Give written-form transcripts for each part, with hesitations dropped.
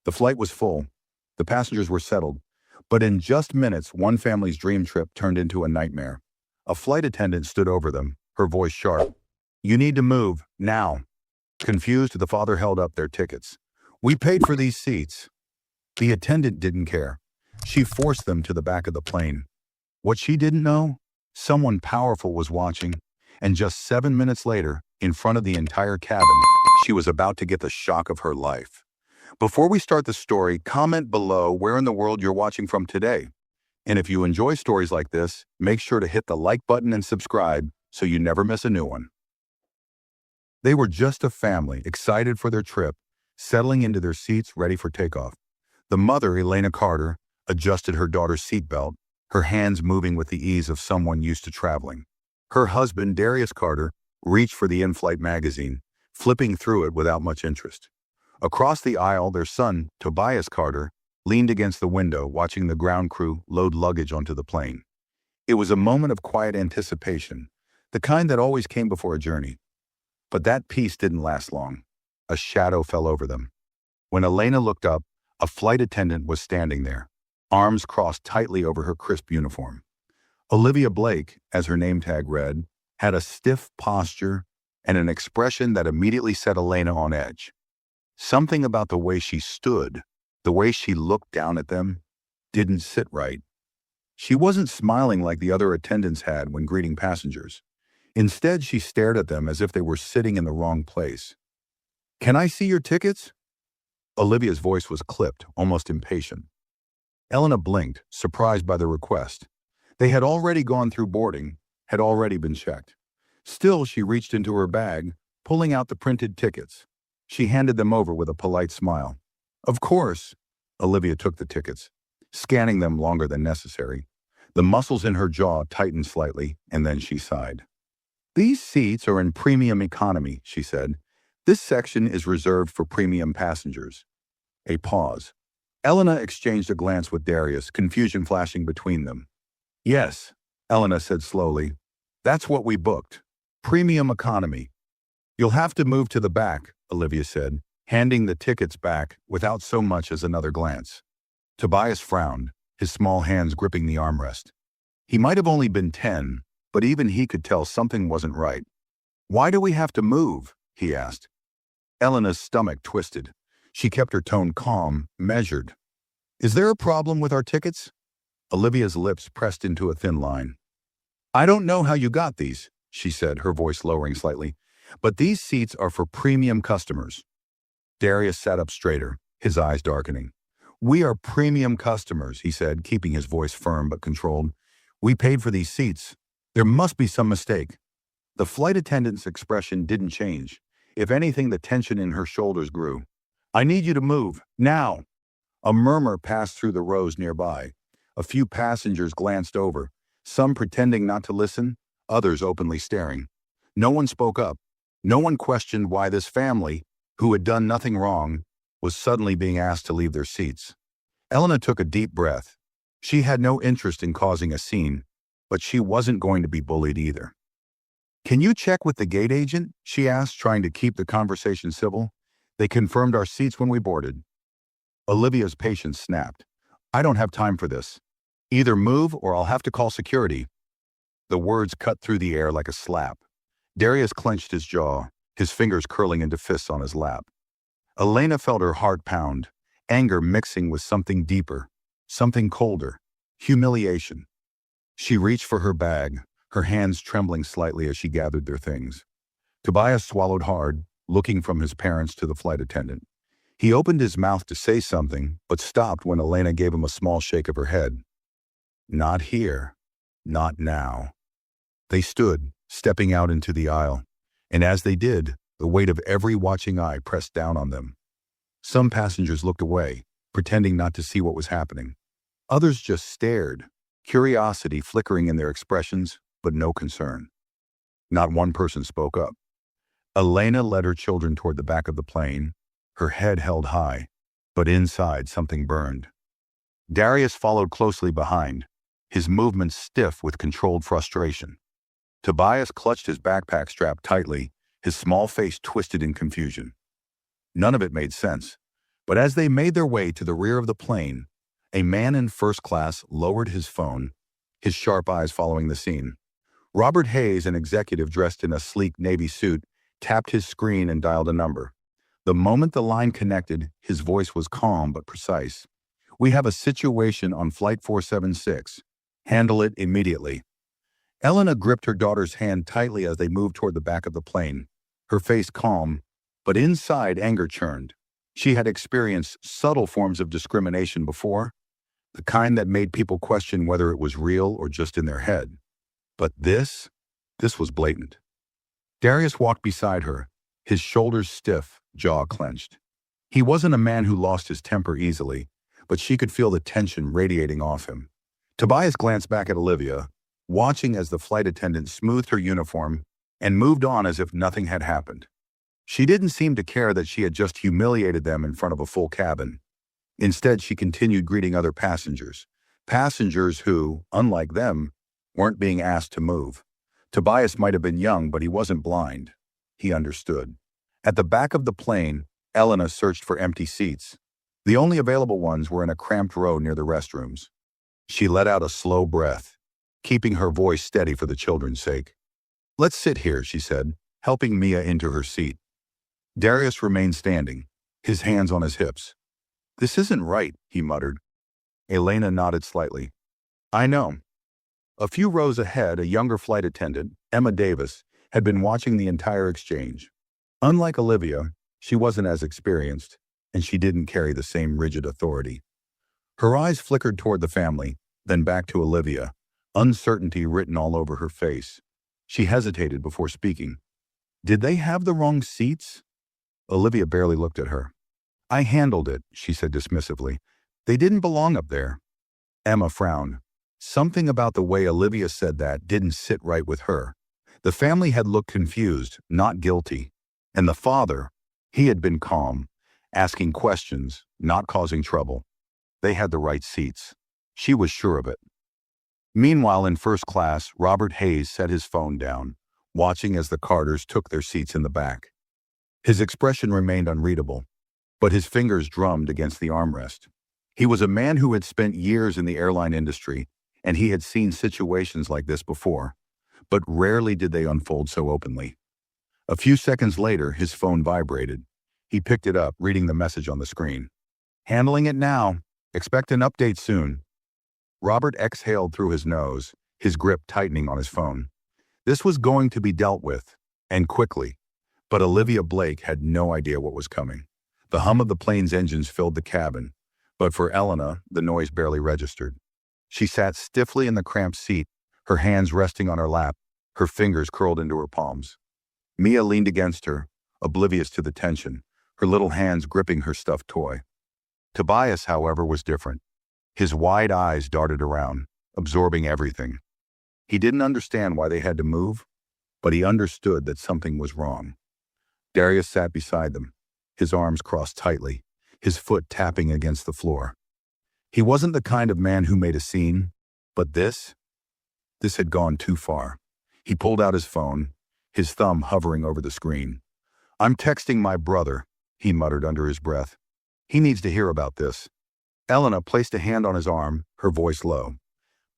The flight was full. The passengers were settled. But in just minutes, one family's dream trip turned into a nightmare. A flight attendant stood over them, her voice sharp. "You need to move, now." Confused, the father held up their tickets. "We paid for these seats." The attendant didn't care. She forced them to the back of the plane. What she didn't know? Someone powerful was watching, and just 7 minutes later, in front of the entire cabin, she was about to get the shock of her life. Before we start the story, comment below where in the world you're watching from today. And if you enjoy stories like this, make sure to hit the like button and subscribe so you never miss a new one. They were just a family, excited for their trip, settling into their seats ready for takeoff. The mother, Elena Carter, adjusted her daughter's seatbelt, her hands moving with the ease of someone used to traveling. Her husband, Darius Carter, reached for the in-flight magazine, flipping through it without much interest. Across the aisle, their son, Tobias Carter, leaned against the window, watching the ground crew load luggage onto the plane. It was a moment of quiet anticipation, the kind that always came before a journey. But that peace didn't last long. A shadow fell over them. When Elena looked up, a flight attendant was standing there, arms crossed tightly over her crisp uniform. Olivia Blake, as her name tag read, had a stiff posture and an expression that immediately set Elena on edge. Something about the way she stood, the way she looked down at them, didn't sit right. She wasn't smiling like the other attendants had when greeting passengers. Instead, she stared at them as if they were sitting in the wrong place. "Can I see your tickets?" Olivia's voice was clipped, almost impatient. Elena blinked, surprised by the request. They had already gone through boarding, had already been checked. Still, she reached into her bag, pulling out the printed tickets. She handed them over with a polite smile. "Of course." Olivia took the tickets, scanning them longer than necessary. The muscles in her jaw tightened slightly, and then she sighed. "These seats are in premium economy," she said. "This section is reserved for premium passengers." A pause. Elena exchanged a glance with Darius, confusion flashing between them. "Yes," Elena said slowly. "That's what we booked. Premium economy." "You'll have to move to the back," Olivia said, handing the tickets back without so much as another glance. Tobias frowned, his small hands gripping the armrest. He might have only been 10, but even he could tell something wasn't right. "Why do we have to move?" he asked. Elena's stomach twisted. She kept her tone calm, measured. "Is there a problem with our tickets?" Olivia's lips pressed into a thin line. "I don't know how you got these," she said, her voice lowering slightly, "but these seats are for premium customers." Darius sat up straighter, his eyes darkening. "We are premium customers," he said, keeping his voice firm but controlled. "We paid for these seats. There must be some mistake." The flight attendant's expression didn't change. If anything, the tension in her shoulders grew. "I need you to move, now." A murmur passed through the rows nearby. A few passengers glanced over, some pretending not to listen, others openly staring. No one spoke up. No one questioned why this family, who had done nothing wrong, was suddenly being asked to leave their seats. Elena took a deep breath. She had no interest in causing a scene, but she wasn't going to be bullied either. "Can you check with the gate agent?" she asked, trying to keep the conversation civil. "They confirmed our seats when we boarded." Olivia's patience snapped. "I don't have time for this. Either move or I'll have to call security." The words cut through the air like a slap. Darius clenched his jaw, his fingers curling into fists on his lap. Elena felt her heart pound, anger mixing with something deeper, something colder, humiliation. She reached for her bag, her hands trembling slightly as she gathered their things. Tobias swallowed hard, looking from his parents to the flight attendant. He opened his mouth to say something, but stopped when Elena gave him a small shake of her head. "Not here. Not now." They stood, stepping out into the aisle, and as they did, the weight of every watching eye pressed down on them. Some passengers looked away, pretending not to see what was happening. Others just stared, curiosity flickering in their expressions, but no concern. Not one person spoke up. Elena led her children toward the back of the plane, her head held high, but inside something burned. Darius followed closely behind, his movements stiff with controlled frustration. Tobias clutched his backpack strap tightly, his small face twisted in confusion. None of it made sense, But as they made their way to the rear of the plane, a man in first class lowered his phone, his sharp eyes following the scene. Robert Hayes, an executive dressed in a sleek navy suit, tapped his screen and dialed a number. The moment the line connected, his voice was calm but precise. "We have a situation on Flight 476. Handle it immediately." Elena gripped her daughter's hand tightly as they moved toward the back of the plane, her face calm, but inside anger churned. She had experienced subtle forms of discrimination before, the kind that made people question whether it was real or just in their head. But this was blatant. Darius walked beside her, his shoulders stiff, jaw clenched. He wasn't a man who lost his temper easily, but she could feel the tension radiating off him. Tobias glanced back at Olivia, watching as the flight attendant smoothed her uniform and moved on as if nothing had happened. She didn't seem to care that she had just humiliated them in front of a full cabin. Instead, she continued greeting other passengers who, unlike them, weren't being asked to move. Tobias might have been young, but he wasn't blind. He understood. At the back of the plane, Elena searched for empty seats. The only available ones were in a cramped row near the restrooms. She let out a slow breath, keeping her voice steady for the children's sake. "Let's sit here," she said, helping Mia into her seat. Darius remained standing, his hands on his hips. "This isn't right," he muttered. Elena nodded slightly. "I know." A few rows ahead, a younger flight attendant, Emma Davis, had been watching the entire exchange. Unlike Olivia, she wasn't as experienced, and she didn't carry the same rigid authority. Her eyes flickered toward the family, then back to Olivia, uncertainty written all over her face. She hesitated before speaking. "Did they have the wrong seats?" Olivia barely looked at her. "I handled it," she said dismissively. "They didn't belong up there." Emma frowned. Something about the way Olivia said that didn't sit right with her. The family had looked confused, not guilty. And the father, he had been calm, asking questions, not causing trouble. They had the right seats. She was sure of it. Meanwhile, in first class, Robert Hayes set his phone down, watching as the Carters took their seats in the back. His expression remained unreadable, but his fingers drummed against the armrest. He was a man who had spent years in the airline industry, and he had seen situations like this before, but rarely did they unfold so openly. A few seconds later, his phone vibrated. He picked it up, reading the message on the screen. "Handling it now. Expect an update soon." Robert exhaled through his nose, his grip tightening on his phone. This was going to be dealt with, and quickly. But Olivia Blake had no idea what was coming. The hum of the plane's engines filled the cabin, but for Elena, the noise barely registered. She sat stiffly in the cramped seat, her hands resting on her lap, her fingers curled into her palms. Mia leaned against her, oblivious to the tension, her little hands gripping her stuffed toy. Tobias, however, was different. His wide eyes darted around, absorbing everything. He didn't understand why they had to move, but he understood that something was wrong. Darius sat beside them, his arms crossed tightly, his foot tapping against the floor. He wasn't the kind of man who made a scene, but this had gone too far. He pulled out his phone, his thumb hovering over the screen. "I'm texting my brother," he muttered under his breath. "He needs to hear about this." Elena placed a hand on his arm, her voice low.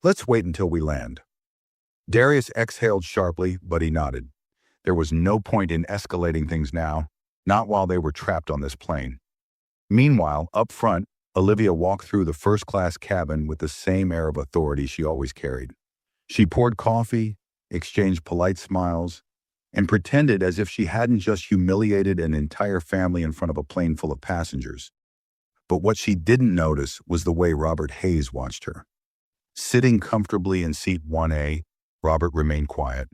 "Let's wait until we land." Darius exhaled sharply, but he nodded. There was no point in escalating things now, not while they were trapped on this plane. Meanwhile, up front, Olivia walked through the first-class cabin with the same air of authority she always carried. She poured coffee, exchanged polite smiles, and pretended as if she hadn't just humiliated an entire family in front of a plane full of passengers. But what she didn't notice was the way Robert Hayes watched her. Sitting comfortably in seat 1A, Robert remained quiet,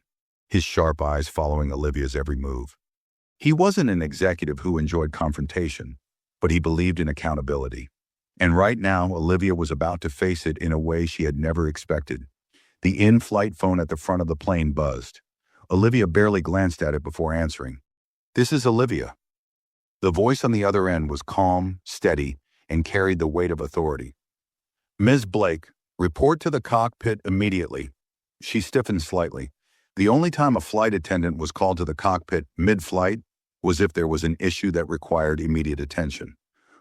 his sharp eyes following Olivia's every move. He wasn't an executive who enjoyed confrontation, but he believed in accountability. And right now, Olivia was about to face it in a way she had never expected. The in-flight phone at the front of the plane buzzed. Olivia barely glanced at it before answering. "This is Olivia." The voice on the other end was calm, steady, and carried the weight of authority. "Ms. Blake, report to the cockpit immediately." She stiffened slightly. The only time a flight attendant was called to the cockpit mid-flight was if there was an issue that required immediate attention.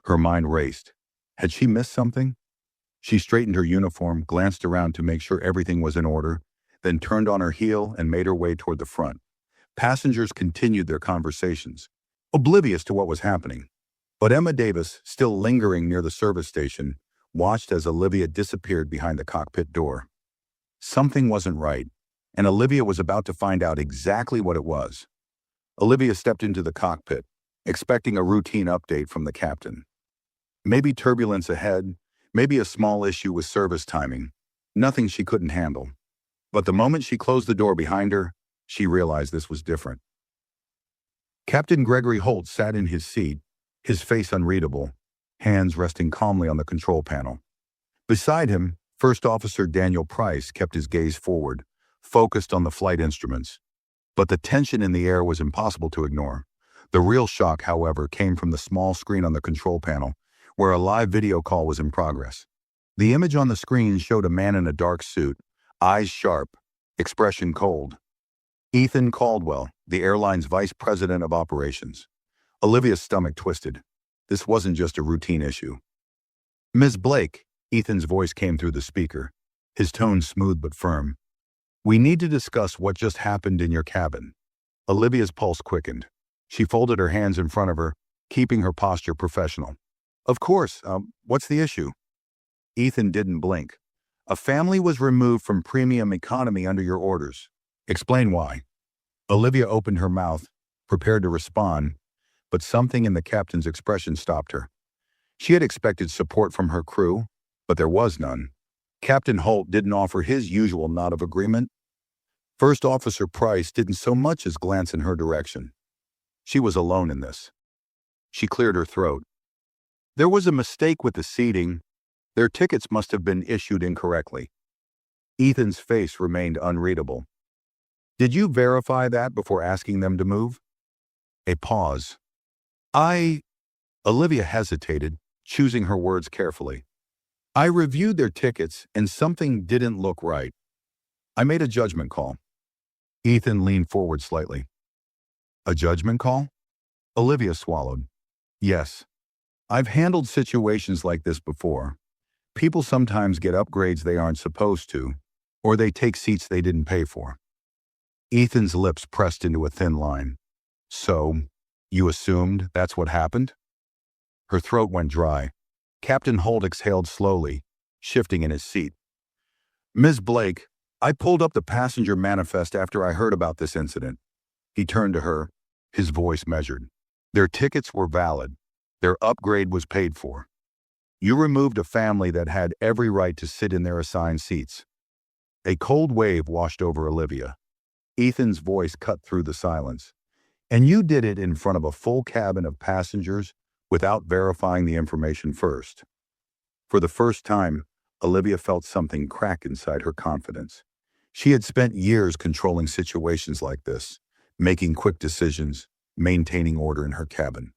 Her mind raced. Had she missed something? She straightened her uniform, glanced around to make sure everything was in order, then turned on her heel and made her way toward the front. Passengers continued their conversations, oblivious to what was happening. But Emma Davis, still lingering near the service station, watched as Olivia disappeared behind the cockpit door. Something wasn't right, and Olivia was about to find out exactly what it was. Olivia stepped into the cockpit, expecting a routine update from the captain. Maybe turbulence ahead, maybe a small issue with service timing, nothing she couldn't handle. But the moment she closed the door behind her, she realized this was different. Captain Gregory Holt sat in his seat, his face unreadable, hands resting calmly on the control panel. Beside him, First Officer Daniel Price kept his gaze forward, focused on the flight instruments. But the tension in the air was impossible to ignore. The real shock, however, came from the small screen on the control panel, where a live video call was in progress. The image on the screen showed a man in a dark suit, eyes sharp, expression cold. Ethan Caldwell, the airline's vice president of operations. Olivia's stomach twisted. This wasn't just a routine issue. "Ms. Blake," Ethan's voice came through the speaker, his tone smooth but firm. "We need to discuss what just happened in your cabin." Olivia's pulse quickened. She folded her hands in front of her, keeping her posture professional. "Of course, what's the issue?" Ethan didn't blink. "A family was removed from premium economy under your orders. Explain why." Olivia opened her mouth, prepared to respond, but something in the captain's expression stopped her. She had expected support from her crew, but there was none. Captain Holt didn't offer his usual nod of agreement. First Officer Price didn't so much as glance in her direction. She was alone in this. She cleared her throat. "There was a mistake with the seating. Their tickets must have been issued incorrectly." Ethan's face remained unreadable. "Did you verify that before asking them to move?" A pause. Olivia hesitated, choosing her words carefully. "I reviewed their tickets and something didn't look right. I made a judgment call." Ethan leaned forward slightly. "A judgment call?" Olivia swallowed. "Yes. I've handled situations like this before. People sometimes get upgrades they aren't supposed to, or they take seats they didn't pay for." Ethan's lips pressed into a thin line. "So, you assumed that's what happened?" Her throat went dry. Captain Holt exhaled slowly, shifting in his seat. "Ms. Blake, I pulled up the passenger manifest after I heard about this incident." He turned to her, his voice measured. "Their tickets were valid. Their upgrade was paid for. You removed a family that had every right to sit in their assigned seats." A cold wave washed over Olivia. Ethan's voice cut through the silence. "And you did it in front of a full cabin of passengers without verifying the information first." For the first time, Olivia felt something crack inside her confidence. She had spent years controlling situations like this, making quick decisions, maintaining order in her cabin.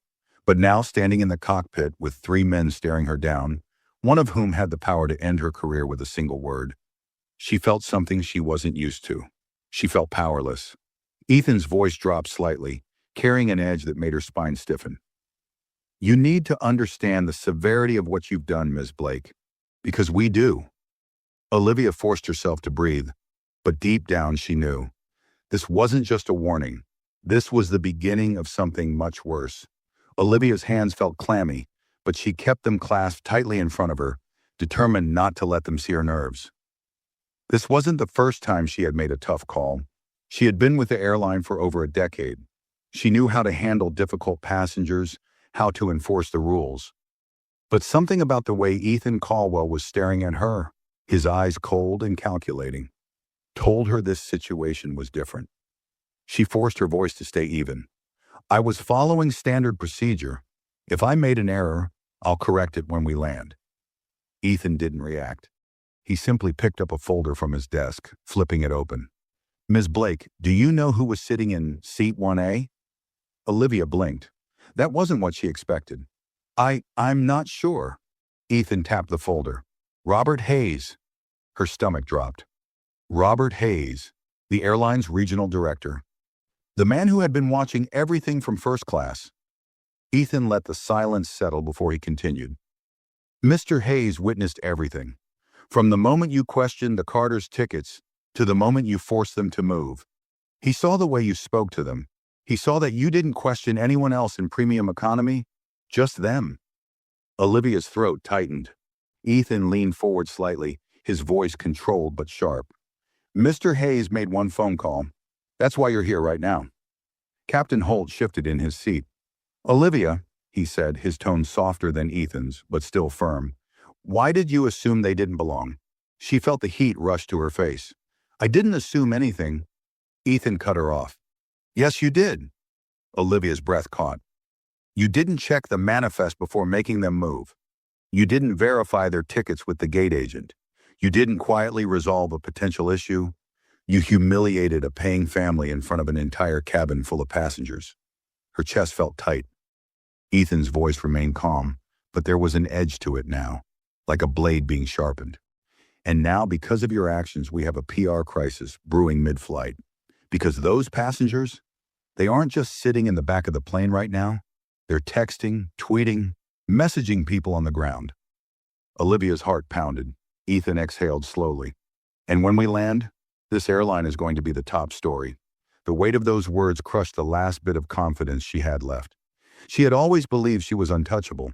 But now, standing in the cockpit with 3 men staring her down, one of whom had the power to end her career with a single word, she felt something she wasn't used to. She felt powerless. Ethan's voice dropped slightly, carrying an edge that made her spine stiffen. "You need to understand the severity of what you've done, Ms. Blake, because we do." Olivia forced herself to breathe, but deep down she knew. This wasn't just a warning. This was the beginning of something much worse. Olivia's hands felt clammy, but she kept them clasped tightly in front of her, determined not to let them see her nerves. This wasn't the first time she had made a tough call. She had been with the airline for over a decade. She knew how to handle difficult passengers, how to enforce the rules. But something about the way Ethan Caldwell was staring at her, his eyes cold and calculating, told her this situation was different. She forced her voice to stay even. "I was following standard procedure. If I made an error, I'll correct it when we land." Ethan didn't react. He simply picked up a folder from his desk, flipping it open. "Ms. Blake, do you know who was sitting in seat 1A? Olivia blinked. That wasn't what she expected. I'm not sure." Ethan tapped the folder. "Robert Hayes." Her stomach dropped. Robert Hayes, the airline's regional director. The man who had been watching everything from first class. Ethan let the silence settle before he continued. Mr. Hayes witnessed everything. From the moment you questioned the Carter's tickets to the moment you forced them to move. He saw the way you spoke to them. He saw that you didn't question anyone else in premium economy, just them. Olivia's throat tightened. Ethan leaned forward slightly, his voice controlled but sharp. Mr. Hayes made one phone call. That's why you're here right now. Captain Holt shifted in his seat. Olivia, he said, his tone softer than Ethan's, but still firm. Why did you assume they didn't belong? She felt the heat rush to her face. I didn't assume anything. Ethan cut her off. Yes, you did. Olivia's breath caught. You didn't check the manifest before making them move. You didn't verify their tickets with the gate agent. You didn't quietly resolve a potential issue. You humiliated a paying family in front of an entire cabin full of passengers. Her chest felt tight. Ethan's voice remained calm, but there was an edge to it now, like a blade being sharpened. And now, because of your actions, we have a PR crisis brewing mid-flight. Because those passengers, they aren't just sitting in the back of the plane right now. They're texting, tweeting, messaging people on the ground. Olivia's heart pounded. Ethan exhaled slowly. And when we land, this airline is going to be the top story. The weight of those words crushed the last bit of confidence she had left. She had always believed she was untouchable.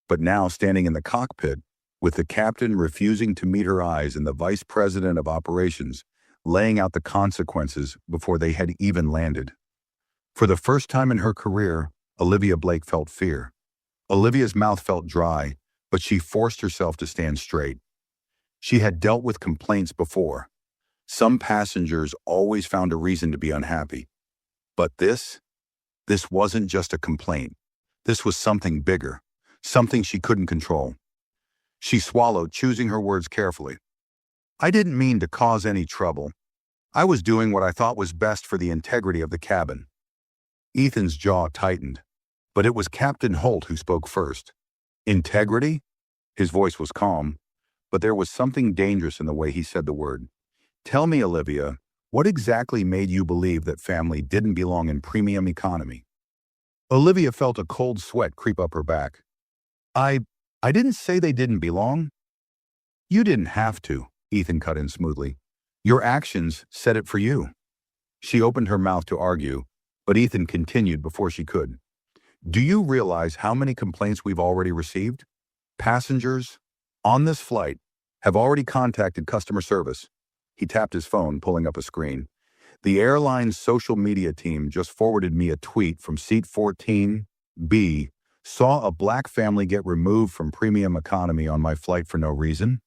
But now, standing in the cockpit, with the captain refusing to meet her eyes and the vice president of operations laying out the consequences before they had even landed. For the first time in her career, Olivia Blake felt fear. Olivia's mouth felt dry, but she forced herself to stand straight. She had dealt with complaints before. Some passengers always found a reason to be unhappy. But this wasn't just a complaint. This was something bigger, something she couldn't control. She swallowed, choosing her words carefully. I didn't mean to cause any trouble. I was doing what I thought was best for the integrity of the cabin. Ethan's jaw tightened, but it was Captain Holt who spoke first. Integrity? His voice was calm, but there was something dangerous in the way he said the word. Tell me, Olivia, what exactly made you believe that family didn't belong in premium economy? Olivia felt a cold sweat creep up her back. I didn't say they didn't belong. You didn't have to, Ethan cut in smoothly. Your actions said it for you. She opened her mouth to argue, but Ethan continued before she could. Do you realize how many complaints we've already received? Passengers on this flight have already contacted customer service. He tapped his phone, pulling up a screen. The airline's social media team just forwarded me a tweet from seat 14B. Saw a black family get removed from premium economy on my flight for no reason.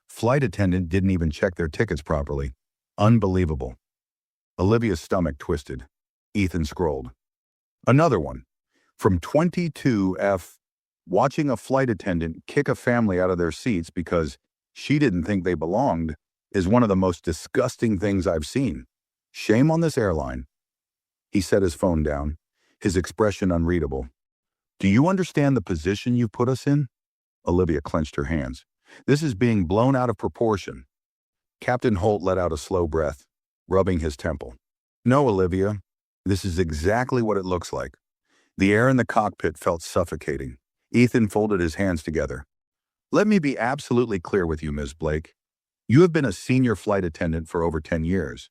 Flight attendant didn't even check their tickets properly. Unbelievable. Olivia's stomach twisted. Ethan scrolled. Another one. From 22F, watching a flight attendant kick a family out of their seats because she didn't think they belonged is one of the most disgusting things I've seen. Shame on this airline. He set his phone down, his expression unreadable. Do you understand the position you've put us in? Olivia clenched her hands. This is being blown out of proportion. Captain Holt let out a slow breath, rubbing his temple. No, Olivia, this is exactly what it looks like. The air in the cockpit felt suffocating. Ethan folded his hands together. Let me be absolutely clear with you, Ms. Blake. You have been a senior flight attendant for over 10 years.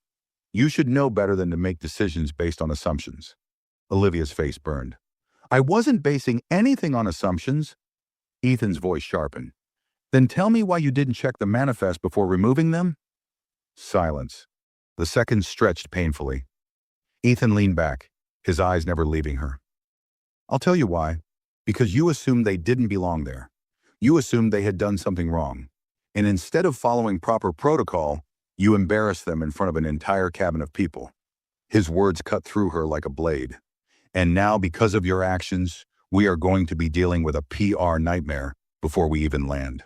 You should know better than to make decisions based on assumptions. Olivia's face burned. I wasn't basing anything on assumptions. Ethan's voice sharpened. Then tell me why you didn't check the manifest before removing them? Silence. The seconds stretched painfully. Ethan leaned back, his eyes never leaving her. I'll tell you why. Because you assumed they didn't belong there. You assumed they had done something wrong. And instead of following proper protocol, you embarrassed them in front of an entire cabin of people. His words cut through her like a blade. And now, because of your actions, we are going to be dealing with a PR nightmare before we even land.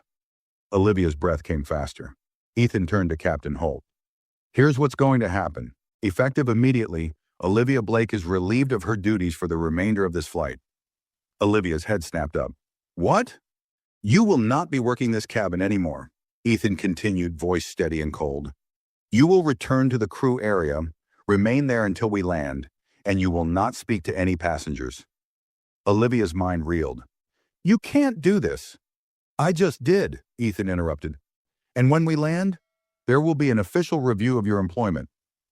Olivia's breath came faster. Ethan turned to Captain Holt. Here's what's going to happen. Effective immediately, Olivia Blake is relieved of her duties for the remainder of this flight. Olivia's head snapped up. What? You will not be working this cabin anymore, Ethan continued, voice steady and cold. You will return to the crew area, remain there until we land, and you will not speak to any passengers. Olivia's mind reeled. You can't do this. I just did, Ethan interrupted. And when we land, there will be an official review of your employment.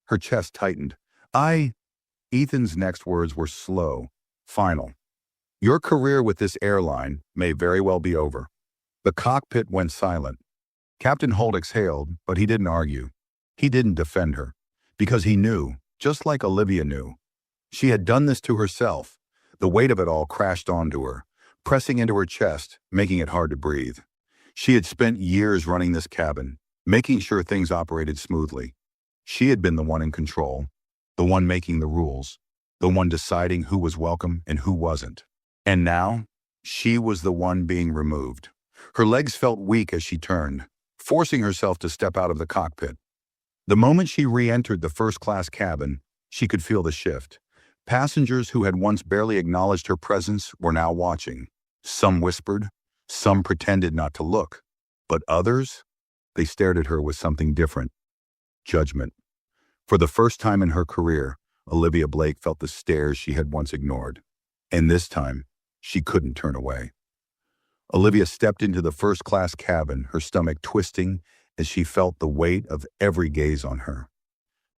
Her chest tightened. Ethan's next words were slow, final. Your career with this airline may very well be over. The cockpit went silent. Captain Holt exhaled, but he didn't argue. He didn't defend her, because he knew, just like Olivia knew. She had done this to herself. The weight of it all crashed onto her, pressing into her chest, making it hard to breathe. She had spent years running this cabin, making sure things operated smoothly. She had been the one in control, the one making the rules, the one deciding who was welcome and who wasn't. And now, she was the one being removed. Her legs felt weak as she turned, forcing herself to step out of the cockpit. The moment she re-entered the first-class cabin, she could feel the shift. Passengers who had once barely acknowledged her presence were now watching. Some whispered, some pretended not to look. But others, they stared at her with something different. Judgment. For the first time in her career, Olivia Blake felt the stares she had once ignored. And this time, she couldn't turn away. Olivia stepped into the first-class cabin, her stomach twisting as she felt the weight of every gaze on her.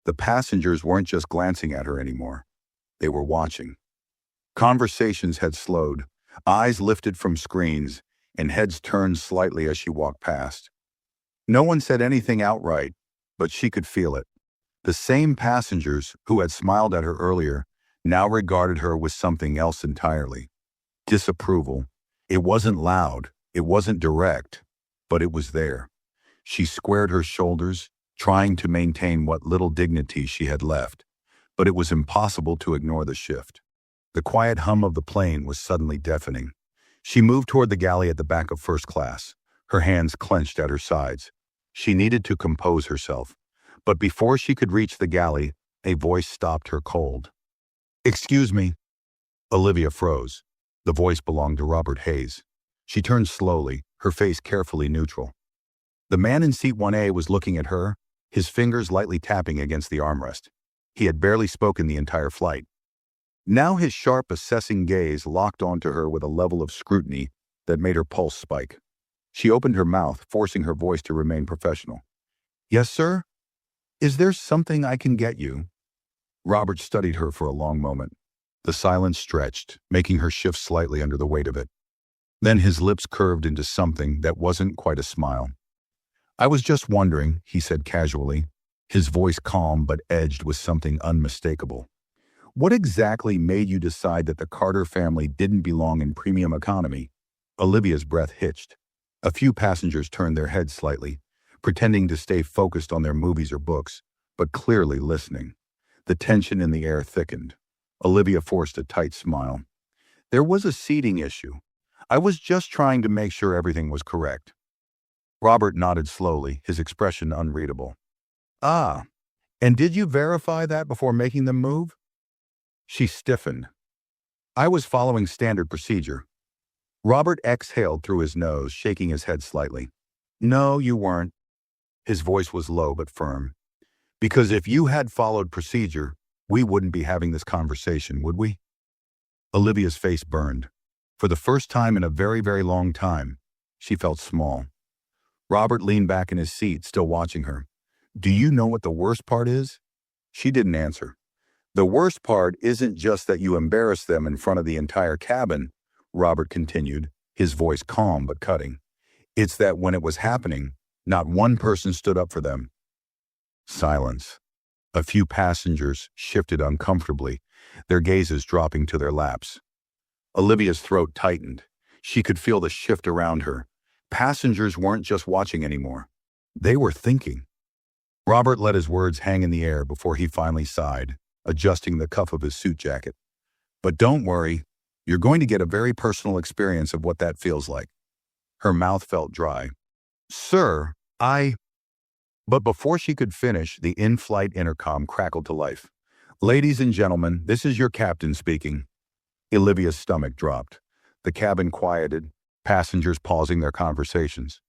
The passengers weren't just glancing at her anymore. They were watching. Conversations had slowed, eyes lifted from screens, and heads turned slightly as she walked past. No one said anything outright, but she could feel it. The same passengers who had smiled at her earlier now regarded her with something else entirely. Disapproval. It wasn't loud, it wasn't direct, but it was there. She squared her shoulders, trying to maintain what little dignity she had left, but it was impossible to ignore the shift. The quiet hum of the plane was suddenly deafening. She moved toward the galley at the back of first class, her hands clenched at her sides. She needed to compose herself, but before she could reach the galley, a voice stopped her cold. Excuse me. Olivia froze. The voice belonged to Robert Hayes. She turned slowly, her face carefully neutral. The man in seat 1A was looking at her, his fingers lightly tapping against the armrest. He had barely spoken the entire flight. Now his sharp, assessing gaze locked onto her with a level of scrutiny that made her pulse spike. She opened her mouth, forcing her voice to remain professional. Yes, sir? Is there something I can get you? Robert studied her for a long moment. The silence stretched, making her shift slightly under the weight of it. Then his lips curved into something that wasn't quite a smile. I was just wondering, he said casually, his voice calm but edged with something unmistakable. What exactly made you decide that the Carter family didn't belong in premium economy? Olivia's breath hitched. A few passengers turned their heads slightly, pretending to stay focused on their movies or books, but clearly listening. The tension in the air thickened. Olivia forced a tight smile. There was a seating issue. I was just trying to make sure everything was correct. Robert nodded slowly, his expression unreadable. Ah, and did you verify that before making them move? She stiffened. I was following standard procedure. Robert exhaled through his nose, shaking his head slightly. No, you weren't. His voice was low but firm. Because if you had followed procedure, we wouldn't be having this conversation, would we? Olivia's face burned. For the first time in a very, very long time, she felt small. Robert leaned back in his seat, still watching her. Do you know what the worst part is? She didn't answer. The worst part isn't just that you embarrassed them in front of the entire cabin, Robert continued, his voice calm but cutting. It's that when it was happening, not one person stood up for them. Silence. A few passengers shifted uncomfortably, their gazes dropping to their laps. Olivia's throat tightened. She could feel the shift around her. Passengers weren't just watching anymore. They were thinking. Robert let his words hang in the air before he finally sighed, adjusting the cuff of his suit jacket. But don't worry, you're going to get a very personal experience of what that feels like. Her mouth felt dry. Sir, But before she could finish, the in-flight intercom crackled to life. Ladies and gentlemen, this is your captain speaking. Olivia's stomach dropped. The cabin quieted, passengers pausing their conversations.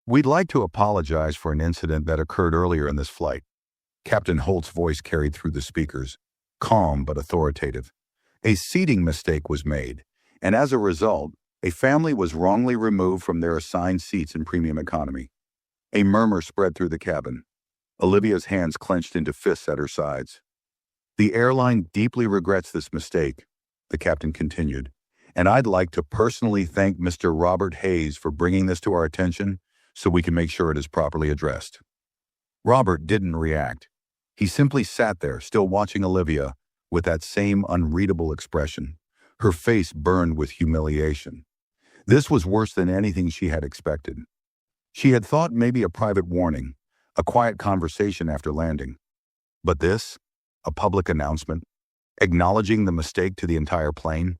We'd like to apologize for an incident that occurred earlier in this flight. Captain Holt's voice carried through the speakers, calm but authoritative. A seating mistake was made, and as a result, a family was wrongly removed from their assigned seats in premium economy. A murmur spread through the cabin. Olivia's hands clenched into fists at her sides. "The airline deeply regrets this mistake," the captain continued, "and I'd like to personally thank Mr. Robert Hayes for bringing this to our attention so we can make sure it is properly addressed." Robert didn't react. He simply sat there, still watching Olivia, with that same unreadable expression. Her face burned with humiliation. This was worse than anything she had expected. She had thought maybe a private warning, a quiet conversation after landing. But this, a public announcement, acknowledging the mistake to the entire plane,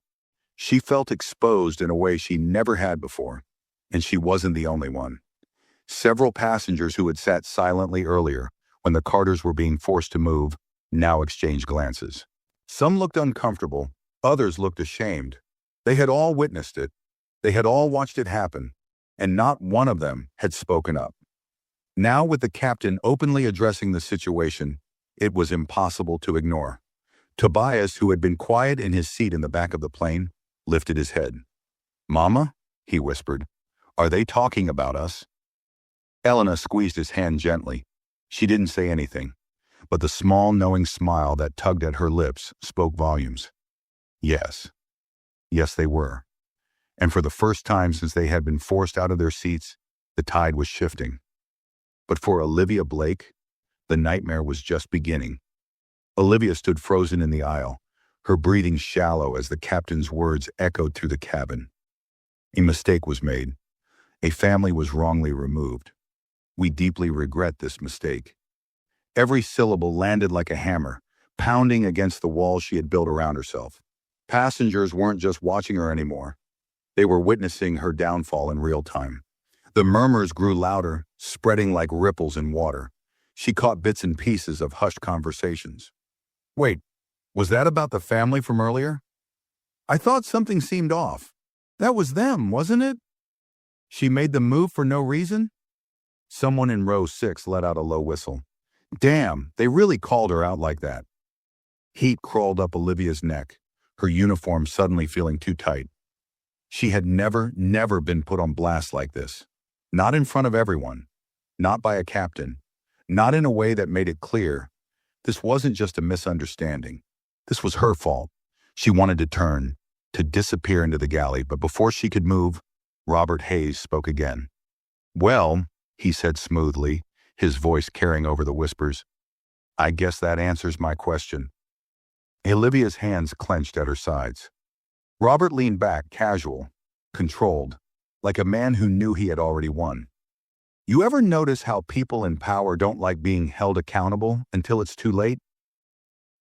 she felt exposed in a way she never had before, and she wasn't the only one. Several passengers who had sat silently earlier, when the Carters were being forced to move, now exchanged glances. Some looked uncomfortable, others looked ashamed. They had all witnessed it. They had all watched it happen, and not one of them had spoken up. Now, with the captain openly addressing the situation, it was impossible to ignore. Tobias, who had been quiet in his seat in the back of the plane, lifted his head. "Mama," he whispered, "are they talking about us?" Elena squeezed his hand gently. She didn't say anything, but the small, knowing smile that tugged at her lips spoke volumes. Yes. Yes, they were. And for the first time since they had been forced out of their seats, the tide was shifting. But for Olivia Blake, the nightmare was just beginning. Olivia stood frozen in the aisle, her breathing shallow as the captain's words echoed through the cabin. A mistake was made. A family was wrongly removed. We deeply regret this mistake. Every syllable landed like a hammer, pounding against the wall she had built around herself. Passengers weren't just watching her anymore. They were witnessing her downfall in real time. The murmurs grew louder, spreading like ripples in water. She caught bits and pieces of hushed conversations. "Wait, was that about the family from earlier? I thought something seemed off. That was them, wasn't it? She made the move for no reason?" Someone in row 6 let out a low whistle. Damn, they really called her out like that. Heat crawled up Olivia's neck, her uniform suddenly feeling too tight. She had never been put on blast like this. Not in front of everyone. Not by a captain. Not in a way that made it clear. This wasn't just a misunderstanding. This was her fault. She wanted to turn, to disappear into the galley, but before she could move, Robert Hayes spoke again. "Well," he said smoothly, his voice carrying over the whispers, "I guess that answers my question." Olivia's hands clenched at her sides. Robert leaned back, casual, controlled, like a man who knew he had already won. "You ever notice how people in power don't like being held accountable until it's too late?"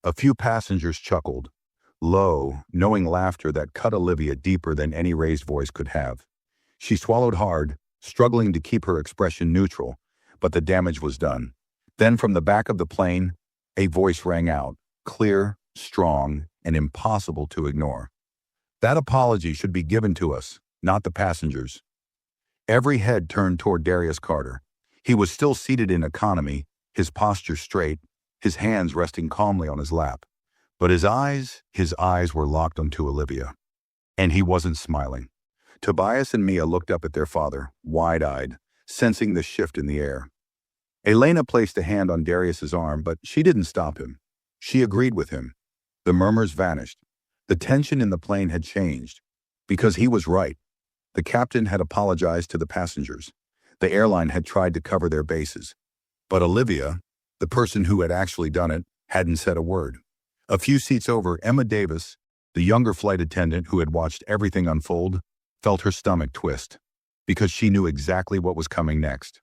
A few passengers chuckled, low, knowing laughter that cut Olivia deeper than any raised voice could have. She swallowed hard, struggling to keep her expression neutral, but the damage was done. Then from the back of the plane, a voice rang out, clear, strong, and impossible to ignore. "That apology should be given to us, not the passengers." Every head turned toward Darius Carter. He was still seated in economy, his posture straight, his hands resting calmly on his lap. But his eyes were locked onto Olivia. And he wasn't smiling. Tobias and Mia looked up at their father, wide-eyed, sensing the shift in the air. Elena placed a hand on Darius's arm, but she didn't stop him. She agreed with him. The murmurs vanished. The tension in the plane had changed. Because he was right. The captain had apologized to the passengers. The airline had tried to cover their bases. But Olivia, the person who had actually done it, hadn't said a word. A few seats over, Emma Davis, the younger flight attendant who had watched everything unfold, felt her stomach twist, because she knew exactly what was coming next.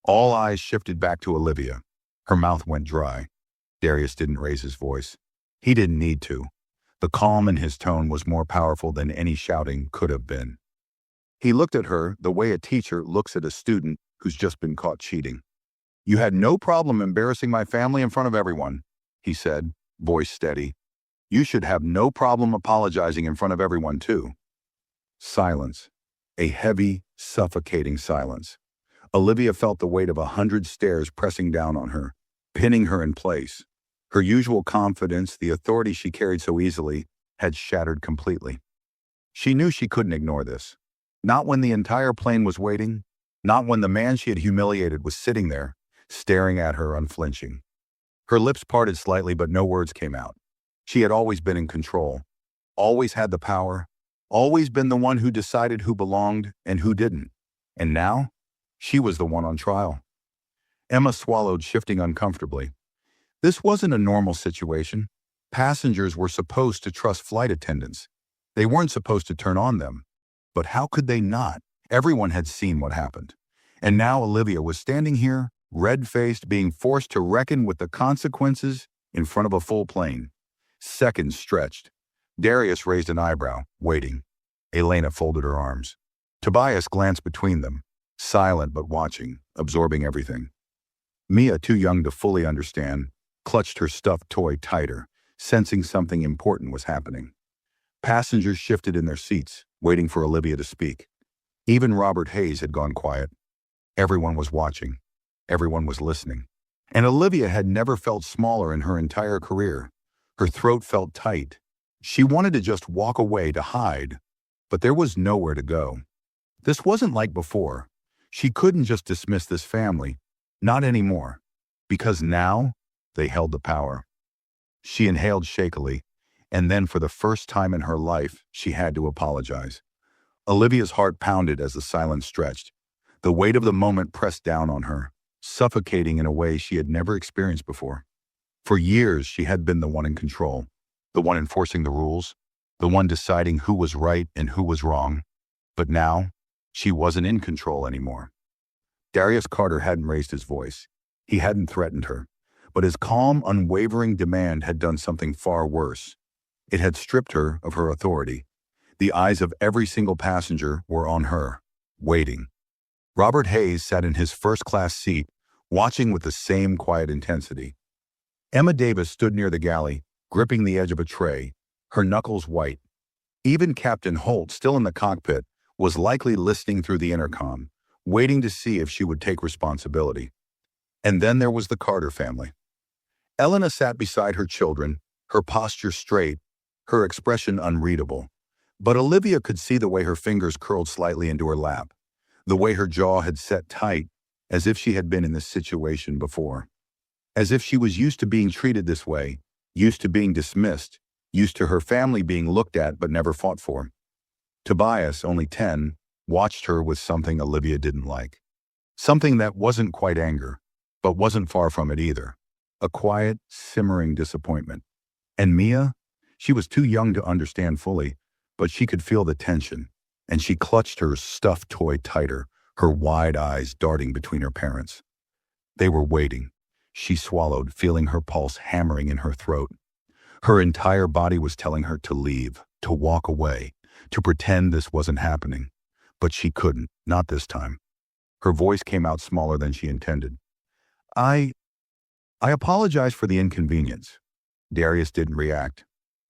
All eyes shifted back to Olivia. Her mouth went dry. Darius didn't raise his voice. He didn't need to. The calm in his tone was more powerful than any shouting could have been. He looked at her the way a teacher looks at a student who's just been caught cheating. "You had no problem embarrassing my family in front of everyone," he said, voice steady. "You should have no problem apologizing in front of everyone, too." Silence. A heavy, suffocating silence. Olivia felt the weight of 100 stares pressing down on her, pinning her in place. Her usual confidence, the authority she carried so easily, had shattered completely. She knew she couldn't ignore this. Not when the entire plane was waiting, not when the man she had humiliated was sitting there, staring at her unflinching. Her lips parted slightly, but no words came out. She had always been in control, always had the power, always been the one who decided who belonged and who didn't. And now, she was the one on trial. Emma swallowed, shifting uncomfortably. This wasn't a normal situation. Passengers were supposed to trust flight attendants. They weren't supposed to turn on them. But how could they not? Everyone had seen what happened. And now Olivia was standing here, red-faced, being forced to reckon with the consequences in front of a full plane. Seconds stretched. Darius raised an eyebrow, waiting. Elena folded her arms. Tobias glanced between them, silent but watching, absorbing everything. Mia, too young to fully understand, clutched her stuffed toy tighter, sensing something important was happening. Passengers shifted in their seats, waiting for Olivia to speak. Even Robert Hayes had gone quiet. Everyone was watching. Everyone was listening. And Olivia had never felt smaller in her entire career. Her throat felt tight. She wanted to just walk away, to hide, but there was nowhere to go. This wasn't like before. She couldn't just dismiss this family. Not anymore. Because now, they held the power. She inhaled shakily, and then for the first time in her life, she had to apologize. Olivia's heart pounded as the silence stretched. The weight of the moment pressed down on her, suffocating in a way she had never experienced before. For years, she had been the one in control, the one enforcing the rules, the one deciding who was right and who was wrong. But now, she wasn't in control anymore. Darius Carter hadn't raised his voice. He hadn't threatened her. But his calm, unwavering demand had done something far worse. It had stripped her of her authority. The eyes of every single passenger were on her, waiting. Robert Hayes sat in his first-class seat, watching with the same quiet intensity. Emma Davis stood near the galley, gripping the edge of a tray, her knuckles white. Even Captain Holt, still in the cockpit, was likely listening through the intercom, waiting to see if she would take responsibility. And then there was the Carter family. Elena sat beside her children, her posture straight, her expression unreadable. But Olivia could see the way her fingers curled slightly into her lap, the way her jaw had set tight, as if she had been in this situation before. As if she was used to being treated this way, used to being dismissed, used to her family being looked at but never fought for. Tobias, only 10, watched her with something Olivia didn't like. Something that wasn't quite anger, but wasn't far from it either. A quiet, simmering disappointment. And Mia? She was too young to understand fully, but she could feel the tension, and she clutched her stuffed toy tighter, her wide eyes darting between her parents. They were waiting. She swallowed, feeling her pulse hammering in her throat. Her entire body was telling her to leave, to walk away, to pretend this wasn't happening. But she couldn't, not this time. Her voice came out smaller than she intended. I apologize for the inconvenience. Darius didn't react.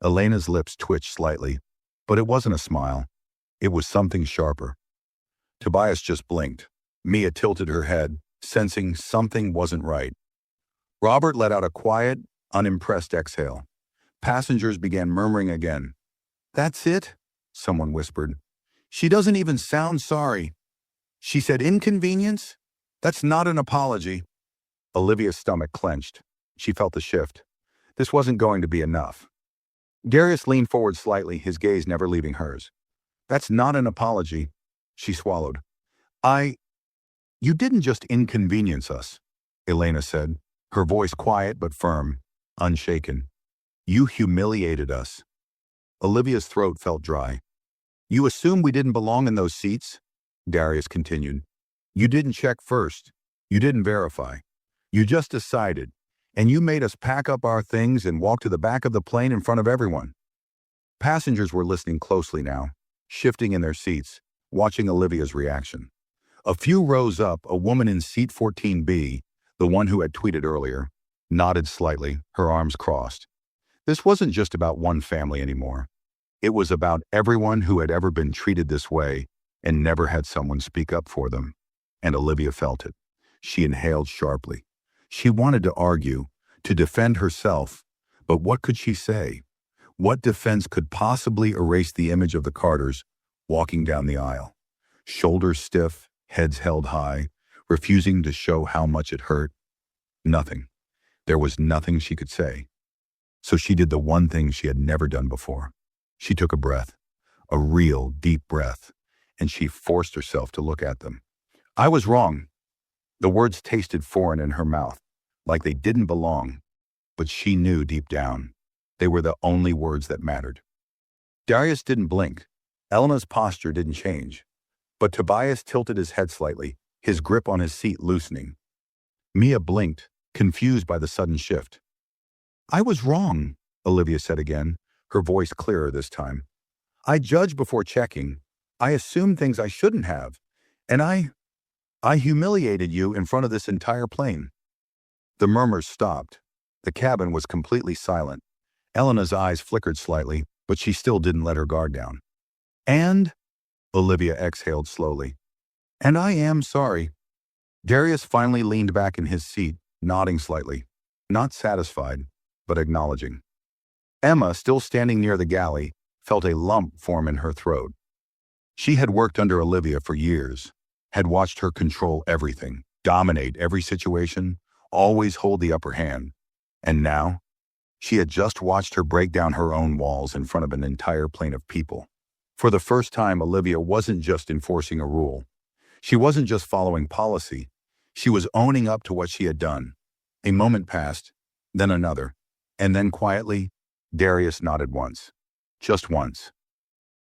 Elena's lips twitched slightly, but it wasn't a smile. It was something sharper. Tobias just blinked. Mia tilted her head, sensing something wasn't right. Robert let out a quiet, unimpressed exhale. Passengers began murmuring again. "That's it?" someone whispered. "She doesn't even sound sorry. She said inconvenience? That's not an apology." Olivia's stomach clenched. She felt the shift. This wasn't going to be enough. Darius leaned forward slightly, his gaze never leaving hers. "That's not an apology." She swallowed. You didn't just inconvenience us," Elena said, her voice quiet but firm, unshaken. "You humiliated us." Olivia's throat felt dry. "You assumed we didn't belong in those seats?" Darius continued. "You didn't check first. You didn't verify. You just decided, and you made us pack up our things and walk to the back of the plane in front of everyone." Passengers were listening closely now, shifting in their seats, watching Olivia's reaction. A few rows up, a woman in seat 14B, the one who had tweeted earlier, nodded slightly, her arms crossed. This wasn't just about one family anymore. It was about everyone who had ever been treated this way and never had someone speak up for them. And Olivia felt it. She inhaled sharply. She wanted to argue, to defend herself, but what could she say? What defense could possibly erase the image of the Carters walking down the aisle? Shoulders stiff, heads held high, refusing to show how much it hurt. Nothing. There was nothing she could say. So she did the one thing she had never done before. She took a breath, a real deep breath, and she forced herself to look at them. I was wrong. The words tasted foreign in her mouth, like they didn't belong, but she knew deep down they were the only words that mattered. Darius didn't blink. Elena's posture didn't change, but Tobias tilted his head slightly, his grip on his seat loosening. Mia blinked, confused by the sudden shift. I was wrong, Olivia said again, her voice clearer this time. I judged before checking. I assumed things I shouldn't have, and I humiliated you in front of this entire plane. The murmurs stopped. The cabin was completely silent. Elena's eyes flickered slightly, but she still didn't let her guard down. And, Olivia exhaled slowly, and I am sorry. Darius finally leaned back in his seat, nodding slightly, not satisfied, but acknowledging. Emma, still standing near the galley, felt a lump form in her throat. She had worked under Olivia for years, had watched her control everything, dominate every situation, always hold the upper hand. And now, she had just watched her break down her own walls in front of an entire plane of people. For the first time, Olivia wasn't just enforcing a rule. She wasn't just following policy. She was owning up to what she had done. A moment passed, then another, and then quietly, Darius nodded once. Just once.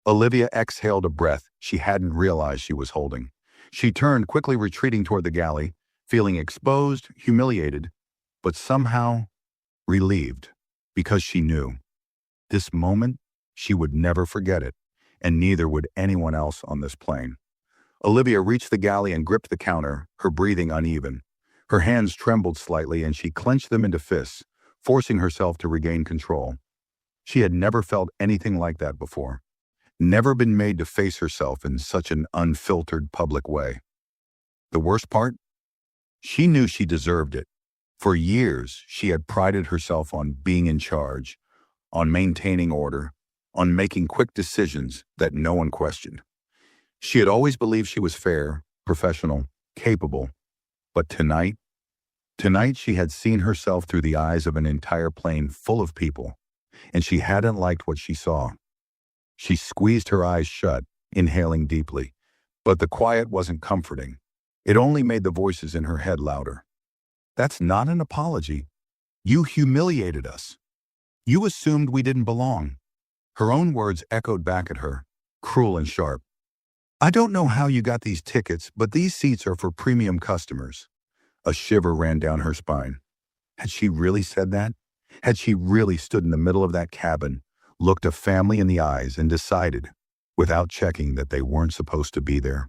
Olivia exhaled a breath she hadn't realized she was holding. She turned, quickly retreating toward the galley, feeling exposed, humiliated, but somehow relieved, because she knew. This moment, she would never forget it, and neither would anyone else on this plane. Olivia reached the galley and gripped the counter, her breathing uneven. Her hands trembled slightly and she clenched them into fists, forcing herself to regain control. She had never felt anything like that before. Never been made to face herself in such an unfiltered public way. The worst part? She knew she deserved it. For years, she had prided herself on being in charge, on maintaining order, on making quick decisions that no one questioned. She had always believed she was fair, professional, capable. But tonight she had seen herself through the eyes of an entire plane full of people, and she hadn't liked what she saw. She squeezed her eyes shut, inhaling deeply, but the quiet wasn't comforting. It only made the voices in her head louder. That's not an apology. You humiliated us. You assumed we didn't belong. Her own words echoed back at her, cruel and sharp. I don't know how you got these tickets, but these seats are for premium customers. A shiver ran down her spine. Had she really said that? Had she really stood in the middle of that cabin, looked a family in the eyes, and decided, without checking, that they weren't supposed to be there?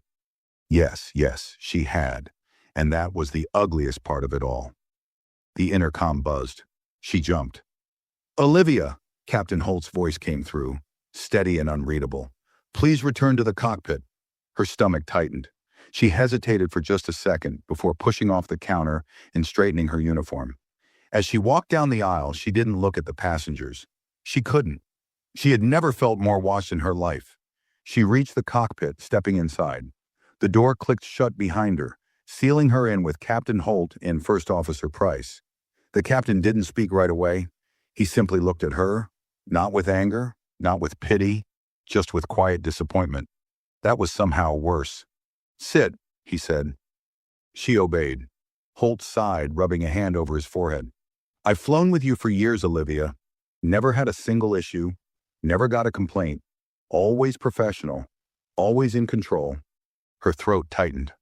Yes, she had, and that was the ugliest part of it all. The intercom buzzed. She jumped. Olivia, Captain Holt's voice came through, steady and unreadable. Please return to the cockpit. Her stomach tightened. She hesitated for just a second before pushing off the counter and straightening her uniform. As she walked down the aisle, she didn't look at the passengers. She couldn't. She had never felt more watched in her life. She reached the cockpit, stepping inside. The door clicked shut behind her, sealing her in with Captain Holt and First Officer Price. The captain didn't speak right away. He simply looked at her, not with anger, not with pity, just with quiet disappointment. That was somehow worse. Sit, he said. She obeyed. Holt sighed, rubbing a hand over his forehead. I've flown with you for years, Olivia. Never had a single issue, never got a complaint. Always professional, always in control. Her throat tightened.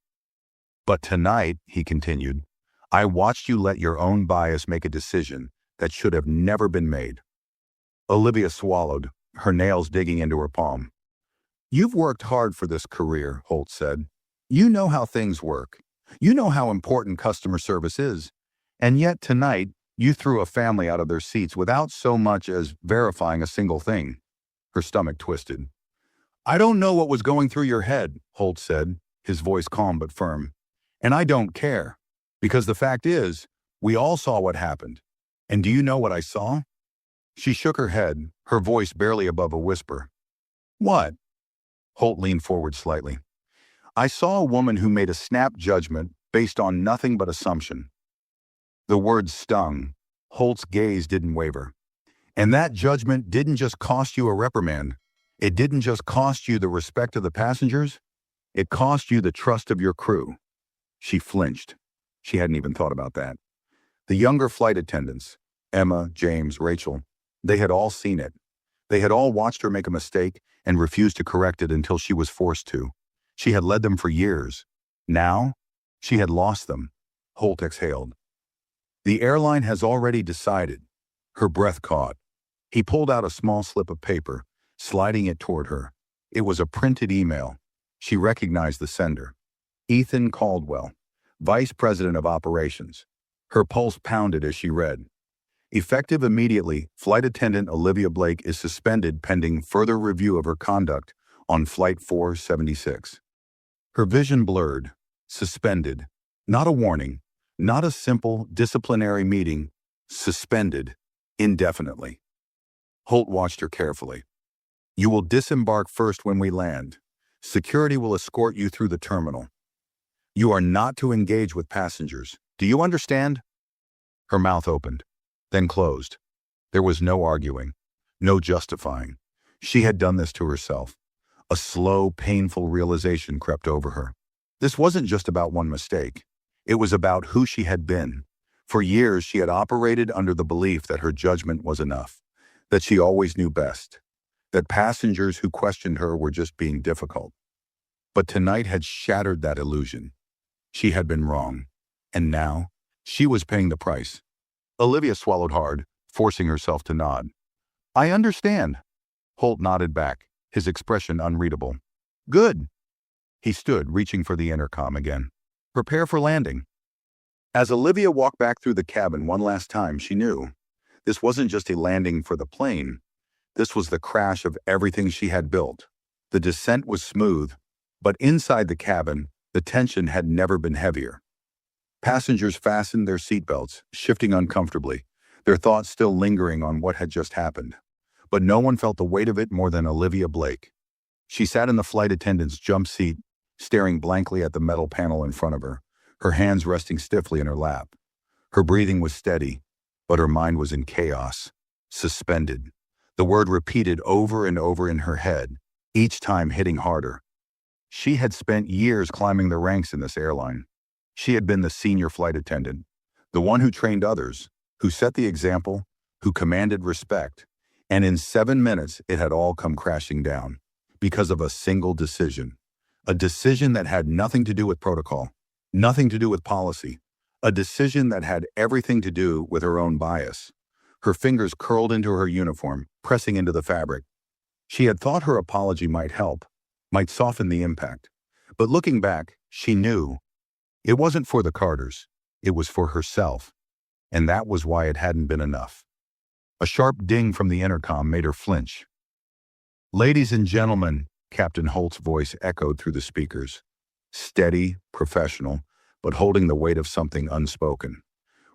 But tonight, he continued, I watched you let your own bias make a decision that should have never been made. Olivia swallowed, her nails digging into her palm. You've worked hard for this career, Holt said. You know how things work. You know how important customer service is. And yet tonight, you threw a family out of their seats without so much as verifying a single thing. Her stomach twisted. I don't know what was going through your head, Holt said, his voice calm but firm. And I don't care. Because the fact is, we all saw what happened. And do you know what I saw? She shook her head, her voice barely above a whisper. What? Holt leaned forward slightly. I saw a woman who made a snap judgment based on nothing but assumption. The words stung. Holt's gaze didn't waver. And that judgment didn't just cost you a reprimand. It didn't just cost you the respect of the passengers. It cost you the trust of your crew. She flinched. She hadn't even thought about that. The younger flight attendants, Emma, James, Rachel, they had all seen it. They had all watched her make a mistake and refused to correct it until she was forced to. She had led them for years. Now, she had lost them. Holt exhaled. The airline has already decided. Her breath caught. He pulled out a small slip of paper, sliding it toward her. It was a printed email. She recognized the sender. Ethan Caldwell, Vice President of Operations. Her pulse pounded as she read. Effective immediately, Flight Attendant Olivia Blake is suspended pending further review of her conduct on Flight 476. Her vision blurred. Suspended. Not a warning. Not a simple disciplinary meeting. Suspended. Indefinitely. Holt watched her carefully. You will disembark first when we land. Security will escort you through the terminal. You are not to engage with passengers. Do you understand? Her mouth opened, then closed. There was no arguing, no justifying. She had done this to herself. A slow, painful realization crept over her. This wasn't just about one mistake. It was about who she had been. For years, she had operated under the belief that her judgment was enough, that she always knew best, that passengers who questioned her were just being difficult. But tonight had shattered that illusion. She had been wrong, and now she was paying the price. Olivia swallowed hard, forcing herself to nod. I understand. Holt nodded back, his expression unreadable. Good. He stood, reaching for the intercom again. Prepare for landing. As Olivia walked back through the cabin one last time, she knew this wasn't just a landing for the plane. This was the crash of everything she had built. The descent was smooth, but inside the cabin, the tension had never been heavier. Passengers fastened their seatbelts, shifting uncomfortably, their thoughts still lingering on what had just happened. But no one felt the weight of it more than Olivia Blake. She sat in the flight attendant's jump seat, staring blankly at the metal panel in front of her, her hands resting stiffly in her lap. Her breathing was steady, but her mind was in chaos, suspended. The word repeated over and over in her head, each time hitting harder. She had spent years climbing the ranks in this airline. She had been the senior flight attendant, the one who trained others, who set the example, who commanded respect. And in 7 minutes, it had all come crashing down because of a single decision. A decision that had nothing to do with protocol, nothing to do with policy. A decision that had everything to do with her own bias. Her fingers curled into her uniform, pressing into the fabric. She had thought her apology might help, might soften the impact. But looking back, she knew it wasn't for the Carters. It was for herself. And that was why it hadn't been enough. A sharp ding from the intercom made her flinch. Ladies and gentlemen, Captain Holt's voice echoed through the speakers. Steady, professional, but holding the weight of something unspoken.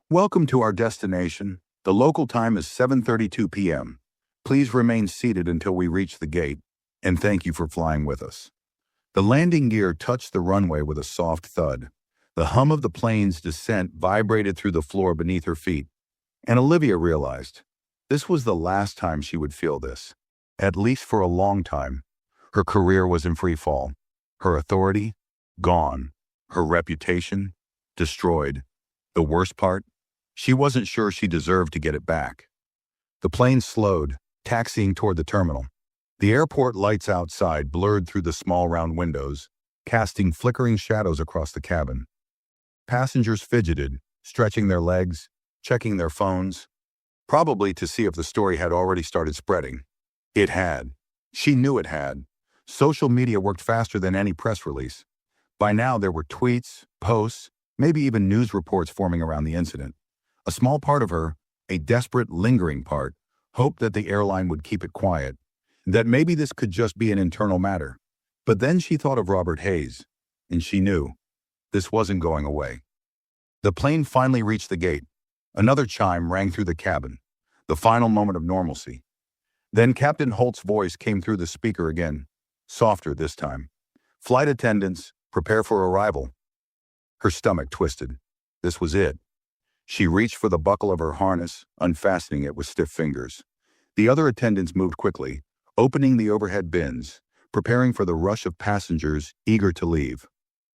Welcome to our destination. The local time is 7:32 p.m. Please remain seated until we reach the gate, and thank you for flying with us. The landing gear touched the runway with a soft thud. The hum of the plane's descent vibrated through the floor beneath her feet, and Olivia realized this was the last time she would feel this, at least for a long time. Her career was in free fall. Her authority, gone. Her reputation, destroyed. The worst part, she wasn't sure she deserved to get it back. The plane slowed, taxiing toward the terminal. The airport lights outside blurred through the small round windows, casting flickering shadows across the cabin. Passengers fidgeted, stretching their legs, checking their phones, probably to see if the story had already started spreading. It had. She knew it had. Social media worked faster than any press release. By now, there were tweets, posts, maybe even news reports forming around the incident. A small part of her, a desperate, lingering part, hoped that the airline would keep it quiet, that maybe this could just be an internal matter. But then she thought of Robert Hayes, and she knew this wasn't going away. The plane finally reached the gate. Another chime rang through the cabin. The final moment of normalcy. Then Captain Holt's voice came through the speaker again, softer this time. "Flight attendants, prepare for arrival." Her stomach twisted. This was it. She reached for the buckle of her harness, unfastening it with stiff fingers. The other attendants moved quickly, opening the overhead bins, preparing for the rush of passengers eager to leave.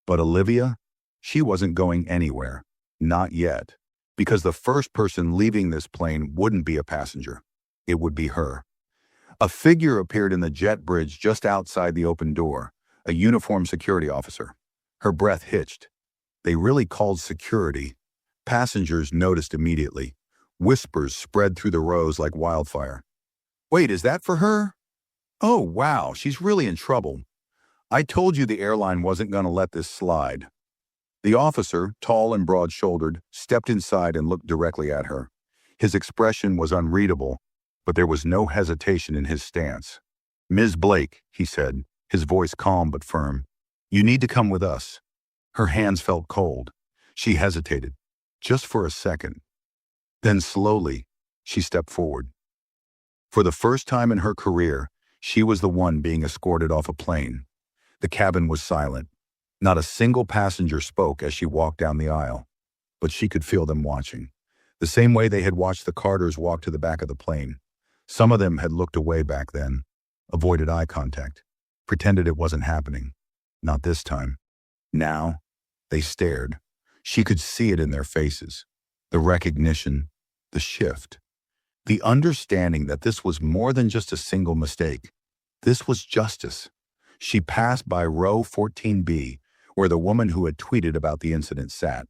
But Olivia? She wasn't going anywhere. Not yet. Because the first person leaving this plane wouldn't be a passenger. It would be her. A figure appeared in the jet bridge just outside the open door, a uniformed security officer. Her breath hitched. They really called security. Passengers noticed immediately. Whispers spread through the rows like wildfire. "Wait, is that for her? Oh, wow, she's really in trouble. I told you the airline wasn't going to let this slide." The officer, tall and broad-shouldered, stepped inside and looked directly at her. His expression was unreadable, but there was no hesitation in his stance. "Ms. Blake," he said, his voice calm but firm, "you need to come with us." Her hands felt cold. She hesitated, just for a second. Then slowly, she stepped forward. For the first time in her career, she was the one being escorted off a plane. The cabin was silent. Not a single passenger spoke as she walked down the aisle, but she could feel them watching. The same way they had watched the Carters walk to the back of the plane. Some of them had looked away back then, avoided eye contact, pretended it wasn't happening. Not this time. Now, they stared. She could see it in their faces. The recognition, the shift. The understanding that this was more than just a single mistake. This was justice. She passed by row 14B, where the woman who had tweeted about the incident sat.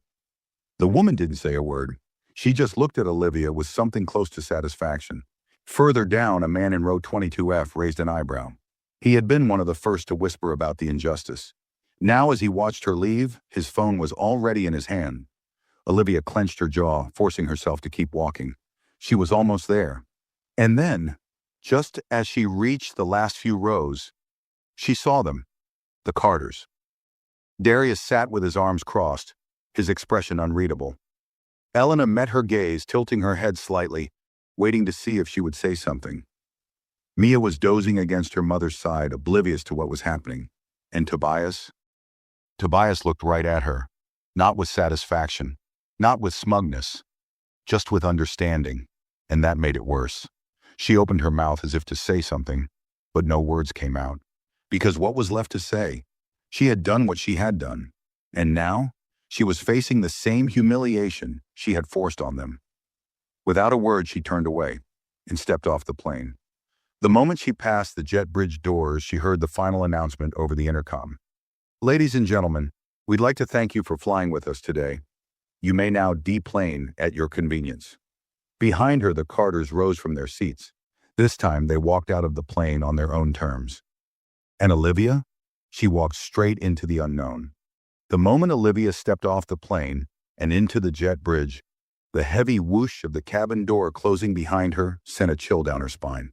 The woman didn't say a word. She just looked at Olivia with something close to satisfaction. Further down, a man in row 22F raised an eyebrow. He had been one of the first to whisper about the injustice. Now, as he watched her leave, his phone was already in his hand. Olivia clenched her jaw, forcing herself to keep walking. She was almost there. And then, just as she reached the last few rows, she saw them, the Carters. Darius sat with his arms crossed, his expression unreadable. Elena met her gaze, tilting her head slightly, waiting to see if she would say something. Mia was dozing against her mother's side, oblivious to what was happening. And Tobias? Tobias looked right at her, not with satisfaction, not with smugness, just with understanding, and that made it worse. She opened her mouth as if to say something, but no words came out. Because what was left to say? She had done what she had done, and now she was facing the same humiliation she had forced on them. Without a word, she turned away and stepped off the plane. The moment she passed the jet bridge doors, she heard the final announcement over the intercom. "Ladies and gentlemen, we'd like to thank you for flying with us today. You may now deplane at your convenience." Behind her, the Carters rose from their seats. This time, they walked out of the plane on their own terms. And Olivia? She walked straight into the unknown. The moment Olivia stepped off the plane and into the jet bridge, the heavy whoosh of the cabin door closing behind her sent a chill down her spine.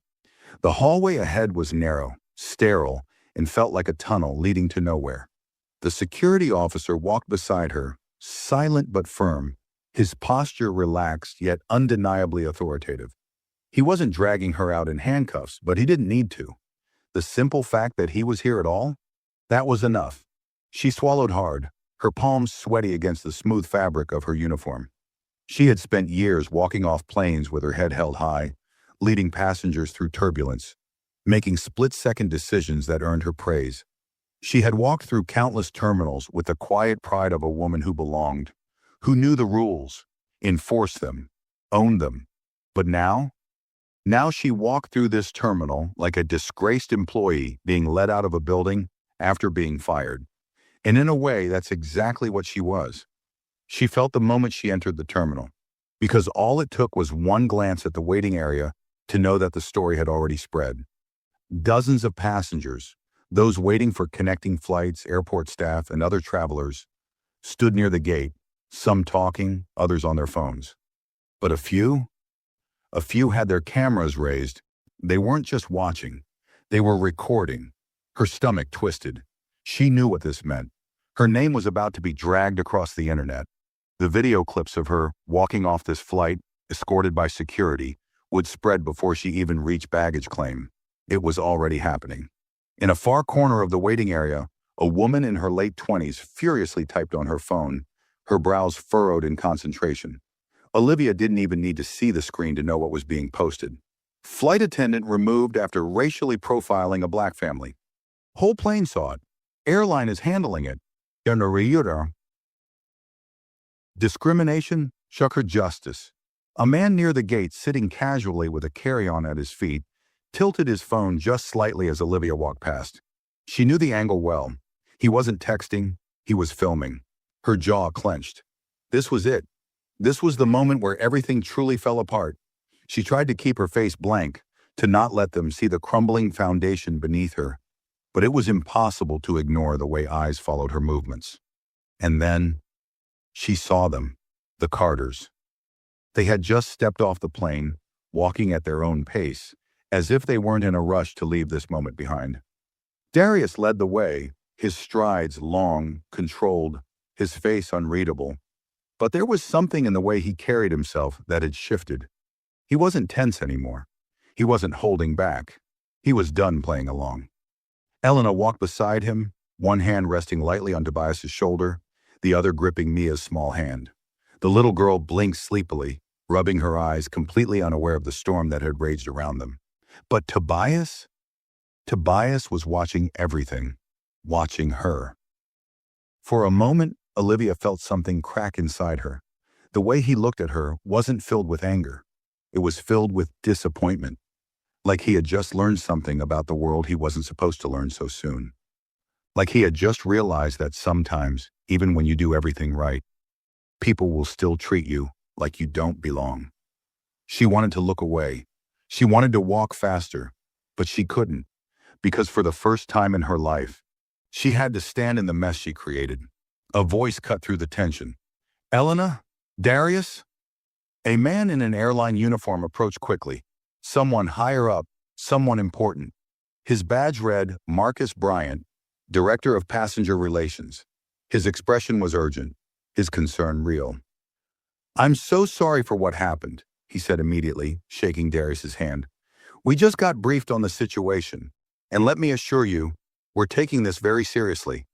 The hallway ahead was narrow, sterile, and felt like a tunnel leading to nowhere. The security officer walked beside her, silent but firm, his posture relaxed yet undeniably authoritative. He wasn't dragging her out in handcuffs, but he didn't need to. The simple fact that he was here at all, that was enough. She swallowed hard, her palms sweaty against the smooth fabric of her uniform. She had spent years walking off planes with her head held high, leading passengers through turbulence, making split-second decisions that earned her praise. She had walked through countless terminals with the quiet pride of a woman who belonged, who knew the rules, enforced them, owned them. But now she walked through this terminal like a disgraced employee being let out of a building after being fired. And in a way, that's exactly what she was. She felt the moment she entered the terminal, because all it took was one glance at the waiting area to know that the story had already spread. Dozens of passengers, those waiting for connecting flights, airport staff, and other travelers, stood near the gate, some talking, others on their phones. But a few had their cameras raised. They weren't just watching, they were recording. Her stomach twisted. She knew what this meant. Her name was about to be dragged across the internet. The video clips of her walking off this flight, escorted by security, would spread before she even reached baggage claim. It was already happening. In a far corner of the waiting area, a woman in her late 20s furiously typed on her phone, her brows furrowed in concentration. Olivia didn't even need to see the screen to know what was being posted. Flight attendant removed after racially profiling a black family. Whole plane saw it. Airline is handling it. Discrimination, shook her justice. A man near the gate, sitting casually with a carry-on at his feet, tilted his phone just slightly as Olivia walked past. She knew the angle well. He wasn't texting, he was filming. Her jaw clenched. This was it. This was the moment where everything truly fell apart. She tried to keep her face blank, to not let them see the crumbling foundation beneath her. But it was impossible to ignore the way eyes followed her movements. And then, she saw them, the Carters. They had just stepped off the plane, walking at their own pace, as if they weren't in a rush to leave this moment behind. Darius led the way, his strides long, controlled, his face unreadable. But there was something in the way he carried himself that had shifted. He wasn't tense anymore. He wasn't holding back. He was done playing along. Elena walked beside him, one hand resting lightly on Tobias's shoulder, the other gripping Mia's small hand. The little girl blinked sleepily, rubbing her eyes, completely unaware of the storm that had raged around them. But Tobias was watching everything, watching her. For a moment, Olivia felt something crack inside her. The way he looked at her wasn't filled with anger. It was filled with disappointment, like he had just learned something about the world he wasn't supposed to learn so soon. Like he had just realized that sometimes, even when you do everything right, people will still treat you like you don't belong. She wanted to look away. She wanted to walk faster, but she couldn't, because for the first time in her life, she had to stand in the mess she created. A voice cut through the tension. "Elena? Darius?" A man in an airline uniform approached quickly. Someone higher up, someone important. His badge read, Marcus Bryant, Director of Passenger Relations. His expression was urgent, his concern real. "I'm so sorry for what happened," he said immediately, shaking Darius's hand. "We just got briefed on the situation, and let me assure you, we're taking this very seriously."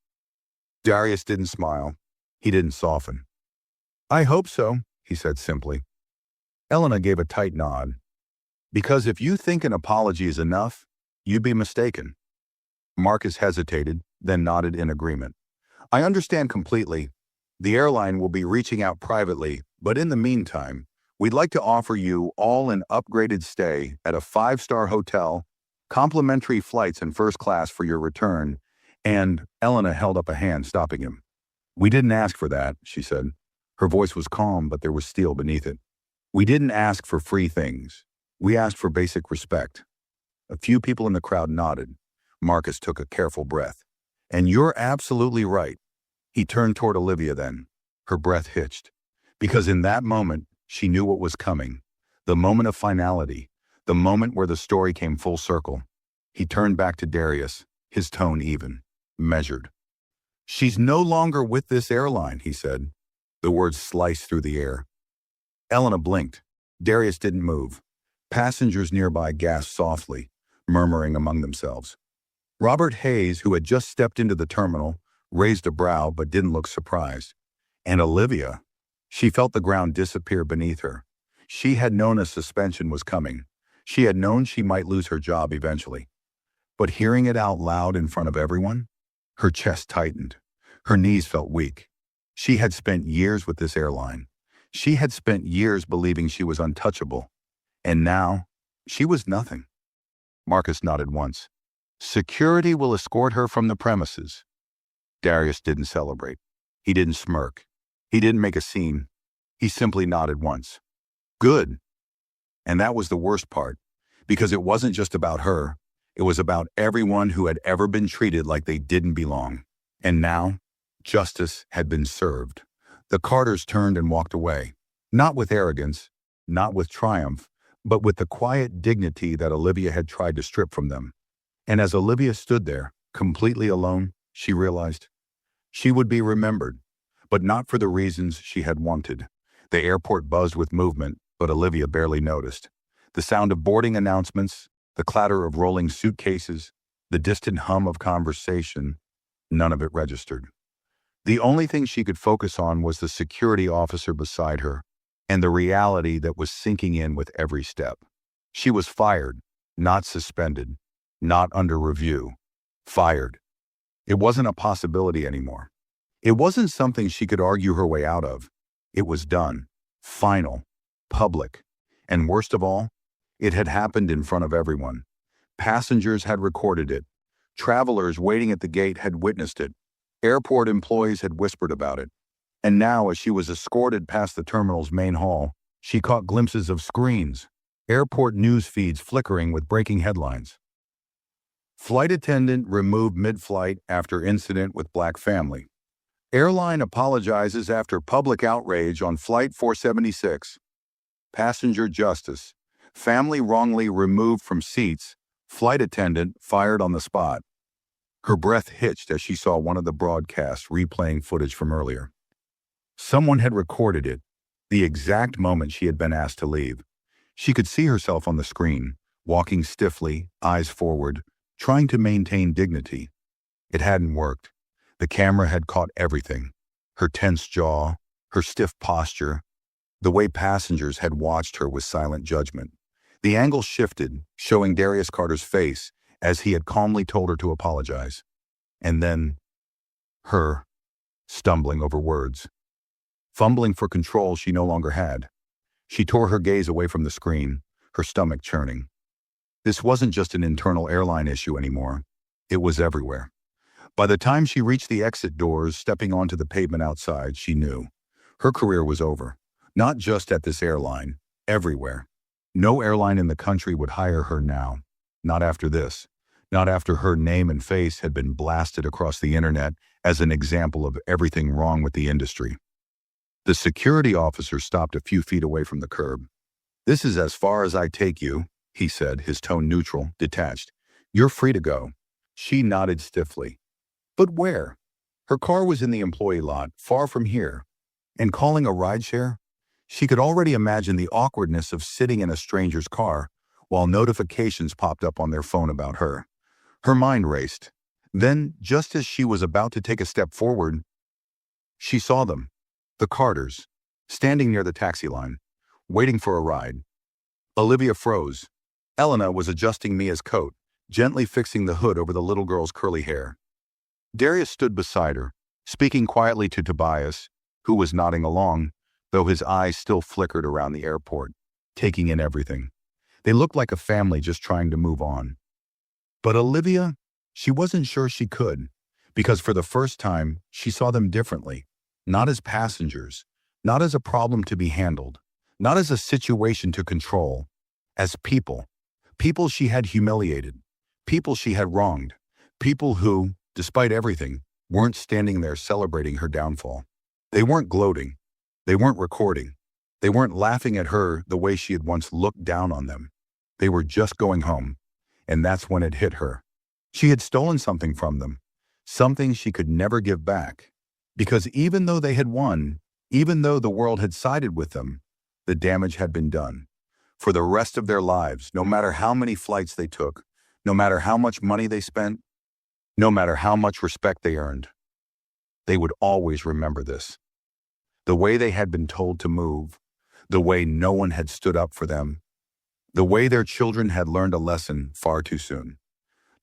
Darius didn't smile. He didn't soften. "I hope so," he said simply. Elena gave a tight nod. "Because if you think an apology is enough, you'd be mistaken." Marcus hesitated, then nodded in agreement. "I understand completely. The airline will be reaching out privately, but in the meantime, we'd like to offer you all an upgraded stay at a 5-star hotel, complimentary flights in first class for your return, and..." Elena held up a hand, stopping him. "We didn't ask for that," she said. Her voice was calm, but there was steel beneath it. "We didn't ask for free things. We asked for basic respect." A few people in the crowd nodded. Marcus took a careful breath. "And you're absolutely right." He turned toward Olivia then. Her breath hitched. Because in that moment, she knew what was coming. The moment of finality. The moment where the story came full circle. He turned back to Darius, his tone even, measured. "She's no longer with this airline," he said. The words sliced through the air. Elena blinked. Darius didn't move. Passengers nearby gasped softly, murmuring among themselves. Robert Hayes, who had just stepped into the terminal, raised a brow but didn't look surprised. And Olivia, she felt the ground disappear beneath her. She had known a suspension was coming. She had known she might lose her job eventually. But hearing it out loud in front of everyone, her chest tightened. Her knees felt weak. She had spent years with this airline. She had spent years believing she was untouchable. And now, she was nothing. Marcus nodded once. "Security will escort her from the premises." Darius didn't celebrate. He didn't smirk. He didn't make a scene. He simply nodded once. "Good." And that was the worst part, because it wasn't just about her. It was about everyone who had ever been treated like they didn't belong. And now, justice had been served. The Carters turned and walked away, not with arrogance, not with triumph, but with the quiet dignity that Olivia had tried to strip from them. And as Olivia stood there, completely alone, she realized she would be remembered, but not for the reasons she had wanted. The airport buzzed with movement, but Olivia barely noticed. The sound of boarding announcements, the clatter of rolling suitcases, the distant hum of conversation, none of it registered. The only thing she could focus on was the security officer beside her and the reality that was sinking in with every step. She was fired, not suspended, not under review. Fired. It wasn't a possibility anymore. It wasn't something she could argue her way out of. It was done. Final. Public. And worst of all, it had happened in front of everyone. Passengers had recorded it. Travelers waiting at the gate had witnessed it. Airport employees had whispered about it. And now, as she was escorted past the terminal's main hall, she caught glimpses of screens, airport news feeds flickering with breaking headlines. Flight attendant removed mid-flight after incident with black family. Airline apologizes after public outrage on Flight 476. Passenger justice. Family wrongly removed from seats. Flight attendant fired on the spot. Her breath hitched as she saw one of the broadcasts replaying footage from earlier. Someone had recorded it, the exact moment she had been asked to leave. She could see herself on the screen, walking stiffly, eyes forward, trying to maintain dignity. It hadn't worked. The camera had caught everything. Her tense jaw, her stiff posture, the way passengers had watched her with silent judgment. The angle shifted, showing Darius Carter's face as he had calmly told her to apologize. And then, her, stumbling over words. Fumbling for control she no longer had. She tore her gaze away from the screen, her stomach churning. This wasn't just an internal airline issue anymore. It was everywhere. By the time she reached the exit doors, stepping onto the pavement outside, she knew. Her career was over. Not just at this airline, everywhere. No airline in the country would hire her now. Not after this. Not after her name and face had been blasted across the internet as an example of everything wrong with the industry. The security officer stopped a few feet away from the curb. "This is as far as I take you," he said, his tone neutral, detached. "You're free to go." She nodded stiffly. But where? Her car was in the employee lot, far from here. And calling a rideshare? She could already imagine the awkwardness of sitting in a stranger's car while notifications popped up on their phone about her. Her mind raced. Then, just as she was about to take a step forward, she saw them. The Carters, standing near the taxi line, waiting for a ride. Olivia froze. Elena was adjusting Mia's coat, gently fixing the hood over the little girl's curly hair. Darius stood beside her, speaking quietly to Tobias, who was nodding along, though his eyes still flickered around the airport, taking in everything. They looked like a family just trying to move on. But Olivia, she wasn't sure she could, because for the first time, she saw them differently. Not as passengers, not as a problem to be handled, not as a situation to control, as people. People she had humiliated, people she had wronged, people who, despite everything, weren't standing there celebrating her downfall. They weren't gloating. They weren't recording. They weren't laughing at her the way she had once looked down on them. They were just going home, and that's when it hit her. She had stolen something from them, something she could never give back. Because even though they had won, even though the world had sided with them, the damage had been done. For the rest of their lives, no matter how many flights they took, no matter how much money they spent, no matter how much respect they earned, they would always remember this. The way they had been told to move, the way no one had stood up for them, the way their children had learned a lesson far too soon.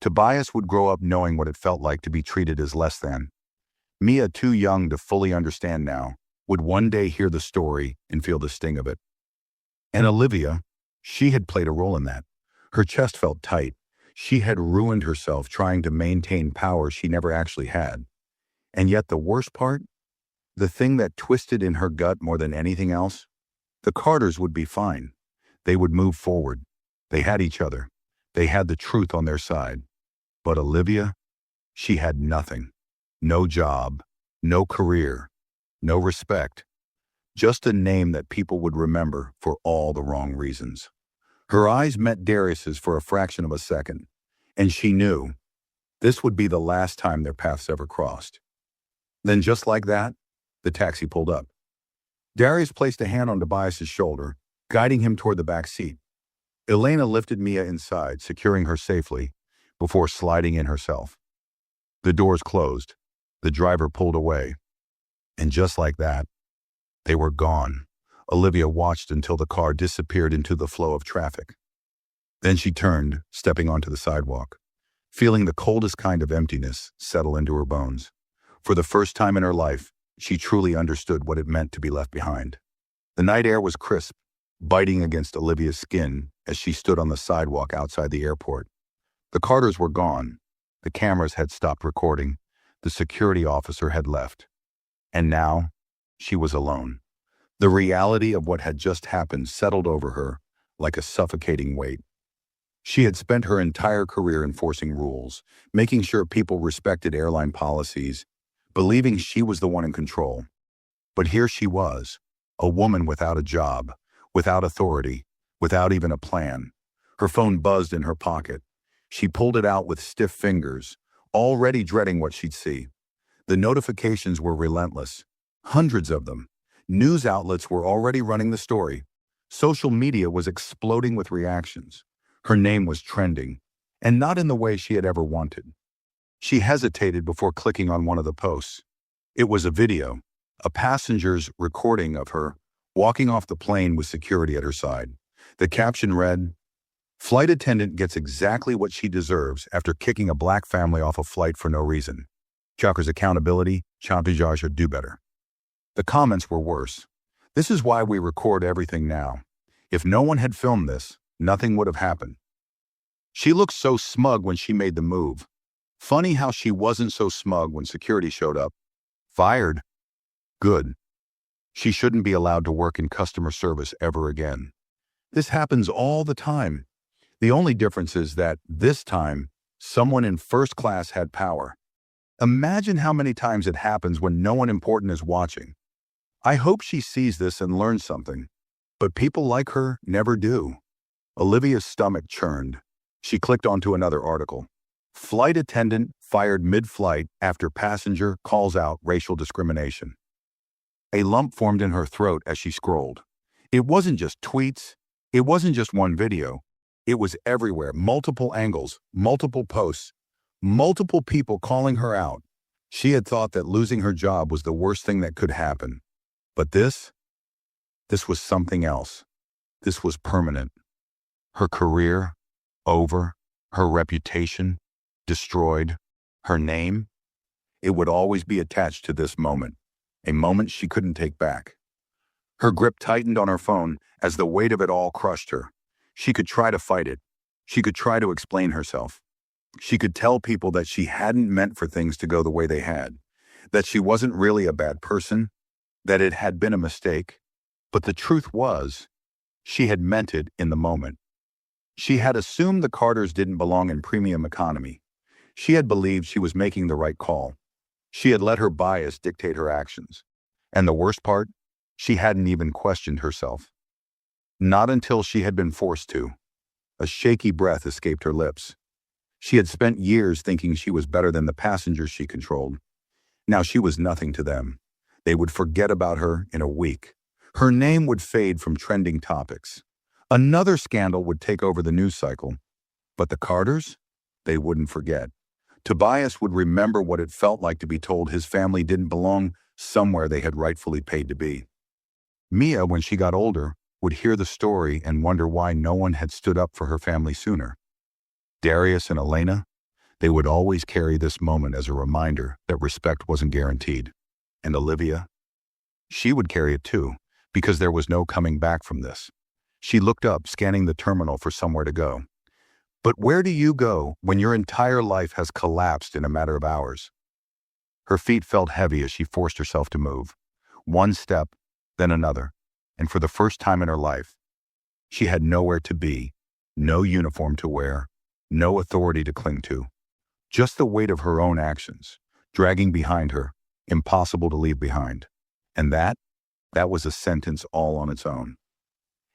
Tobias would grow up knowing what it felt like to be treated as less than. Mia, too young to fully understand now, would one day hear the story and feel the sting of it. And Olivia, she had played a role in that. Her chest felt tight. She had ruined herself trying to maintain power she never actually had. And yet the worst part, the thing that twisted in her gut more than anything else, the Carters would be fine. They would move forward. They had each other. They had the truth on their side. But Olivia, she had nothing. No job, no career, no respect. Just a name that people would remember for all the wrong reasons. Her eyes met Darius's for a fraction of a second, and she knew this would be the last time their paths ever crossed. Then just like that, the taxi pulled up. Darius placed a hand on Tobias's shoulder, guiding him toward the back seat. Elena lifted Mia inside, securing her safely, before sliding in herself. The doors closed. The driver pulled away. And just like that, they were gone. Olivia watched until the car disappeared into the flow of traffic. Then she turned, stepping onto the sidewalk, feeling the coldest kind of emptiness settle into her bones. For the first time in her life, she truly understood what it meant to be left behind. The night air was crisp, biting against Olivia's skin as she stood on the sidewalk outside the airport. The Carters were gone. The cameras had stopped recording. The security officer had left. And now, she was alone. The reality of what had just happened settled over her like a suffocating weight. She had spent her entire career enforcing rules, making sure people respected airline policies, believing she was the one in control. But here she was, a woman without a job, without authority, without even a plan. Her phone buzzed in her pocket. She pulled it out with stiff fingers, already dreading what she'd see. The notifications were relentless. Hundreds of them. News outlets were already running the story. Social media was exploding with reactions. Her name was trending, and not in the way she had ever wanted. She hesitated before clicking on one of the posts. It was a video, a passenger's recording of her walking off the plane with security at her side. The caption read, "Flight attendant gets exactly what she deserves after kicking a black family off a flight for no reason. Chocker's accountability, chantage should do better." The comments were worse. "This is why we record everything now. If no one had filmed this, nothing would have happened." She looked so smug when she made the move. Funny how she wasn't so smug when security showed up. Fired? Good. She shouldn't be allowed to work in customer service ever again. This happens all the time. The only difference is that, this time, someone in first class had power. Imagine how many times it happens when no one important is watching. I hope she sees this and learns something. But people like her never do. Olivia's stomach churned. She clicked onto another article. Flight attendant fired mid-flight after passenger calls out racial discrimination. A lump formed in her throat as she scrolled. It wasn't just tweets. It wasn't just one video. It was everywhere, multiple angles, multiple posts, multiple people calling her out. She had thought that losing her job was the worst thing that could happen. But this was something else. This was permanent. Her career, over. Her reputation, destroyed. Her name, it would always be attached to this moment, a moment she couldn't take back. Her grip tightened on her phone as the weight of it all crushed her. She could try to fight it. She could try to explain herself. She could tell people that she hadn't meant for things to go the way they had, that she wasn't really a bad person, that it had been a mistake. But the truth was, she had meant it in the moment. She had assumed the Carters didn't belong in premium economy. She had believed she was making the right call. She had let her bias dictate her actions. And the worst part, she hadn't even questioned herself. Not until she had been forced to. A shaky breath escaped her lips. She had spent years thinking she was better than the passengers she controlled. Now she was nothing to them. They would forget about her in a week. Her name would fade from trending topics. Another scandal would take over the news cycle. But the Carters? They wouldn't forget. Tobias would remember what it felt like to be told his family didn't belong somewhere they had rightfully paid to be. Mia, when she got older, would hear the story and wonder why no one had stood up for her family sooner. Darius and Elena, they would always carry this moment as a reminder that respect wasn't guaranteed. And Olivia? She would carry it too, because there was no coming back from this. She looked up, scanning the terminal for somewhere to go. But where do you go when your entire life has collapsed in a matter of hours? Her feet felt heavy as she forced herself to move. One step, then another, and for the first time in her life, she had nowhere to be, no uniform to wear, no authority to cling to. Just the weight of her own actions, dragging behind her, impossible to leave behind. And that was a sentence all on its own.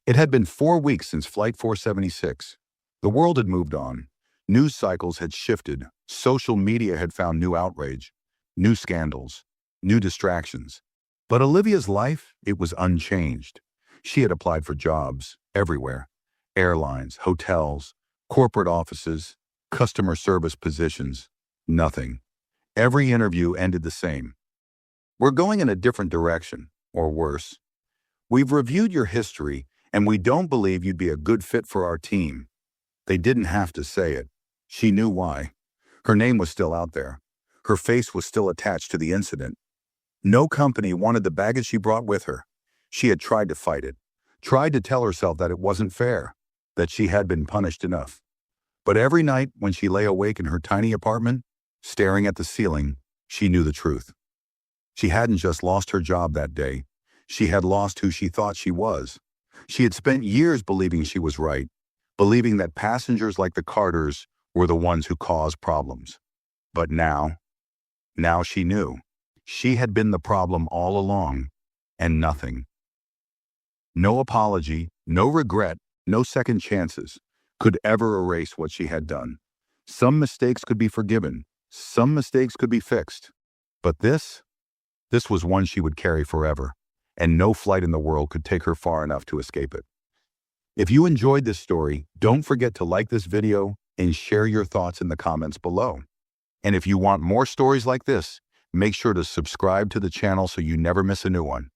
It had been 4 weeks since Flight 476. The world had moved on. News cycles had shifted. Social media had found new outrage, new scandals, new distractions. But Olivia's life, it was unchanged. She had applied for jobs everywhere. Airlines, hotels, corporate offices, customer service positions. Nothing. Every interview ended the same. We're going in a different direction, or worse. We've reviewed your history, and we don't believe you'd be a good fit for our team. They didn't have to say it. She knew why. Her name was still out there. Her face was still attached to the incident. No company wanted the baggage she brought with her. She had tried to fight it, tried to tell herself that it wasn't fair, that she had been punished enough. But every night when she lay awake in her tiny apartment, staring at the ceiling, she knew the truth. She hadn't just lost her job that day. She had lost who she thought she was. She had spent years believing she was right, believing that passengers like the Carters were the ones who caused problems. But now she knew. She had been the problem all along, and nothing. No apology, no regret, no second chances could ever erase what she had done. Some mistakes could be forgiven. Some mistakes could be fixed. But this was one she would carry forever, and no flight in the world could take her far enough to escape it. If you enjoyed this story, don't forget to like this video and share your thoughts in the comments below. And if you want more stories like this, make sure to subscribe to the channel so you never miss a new one.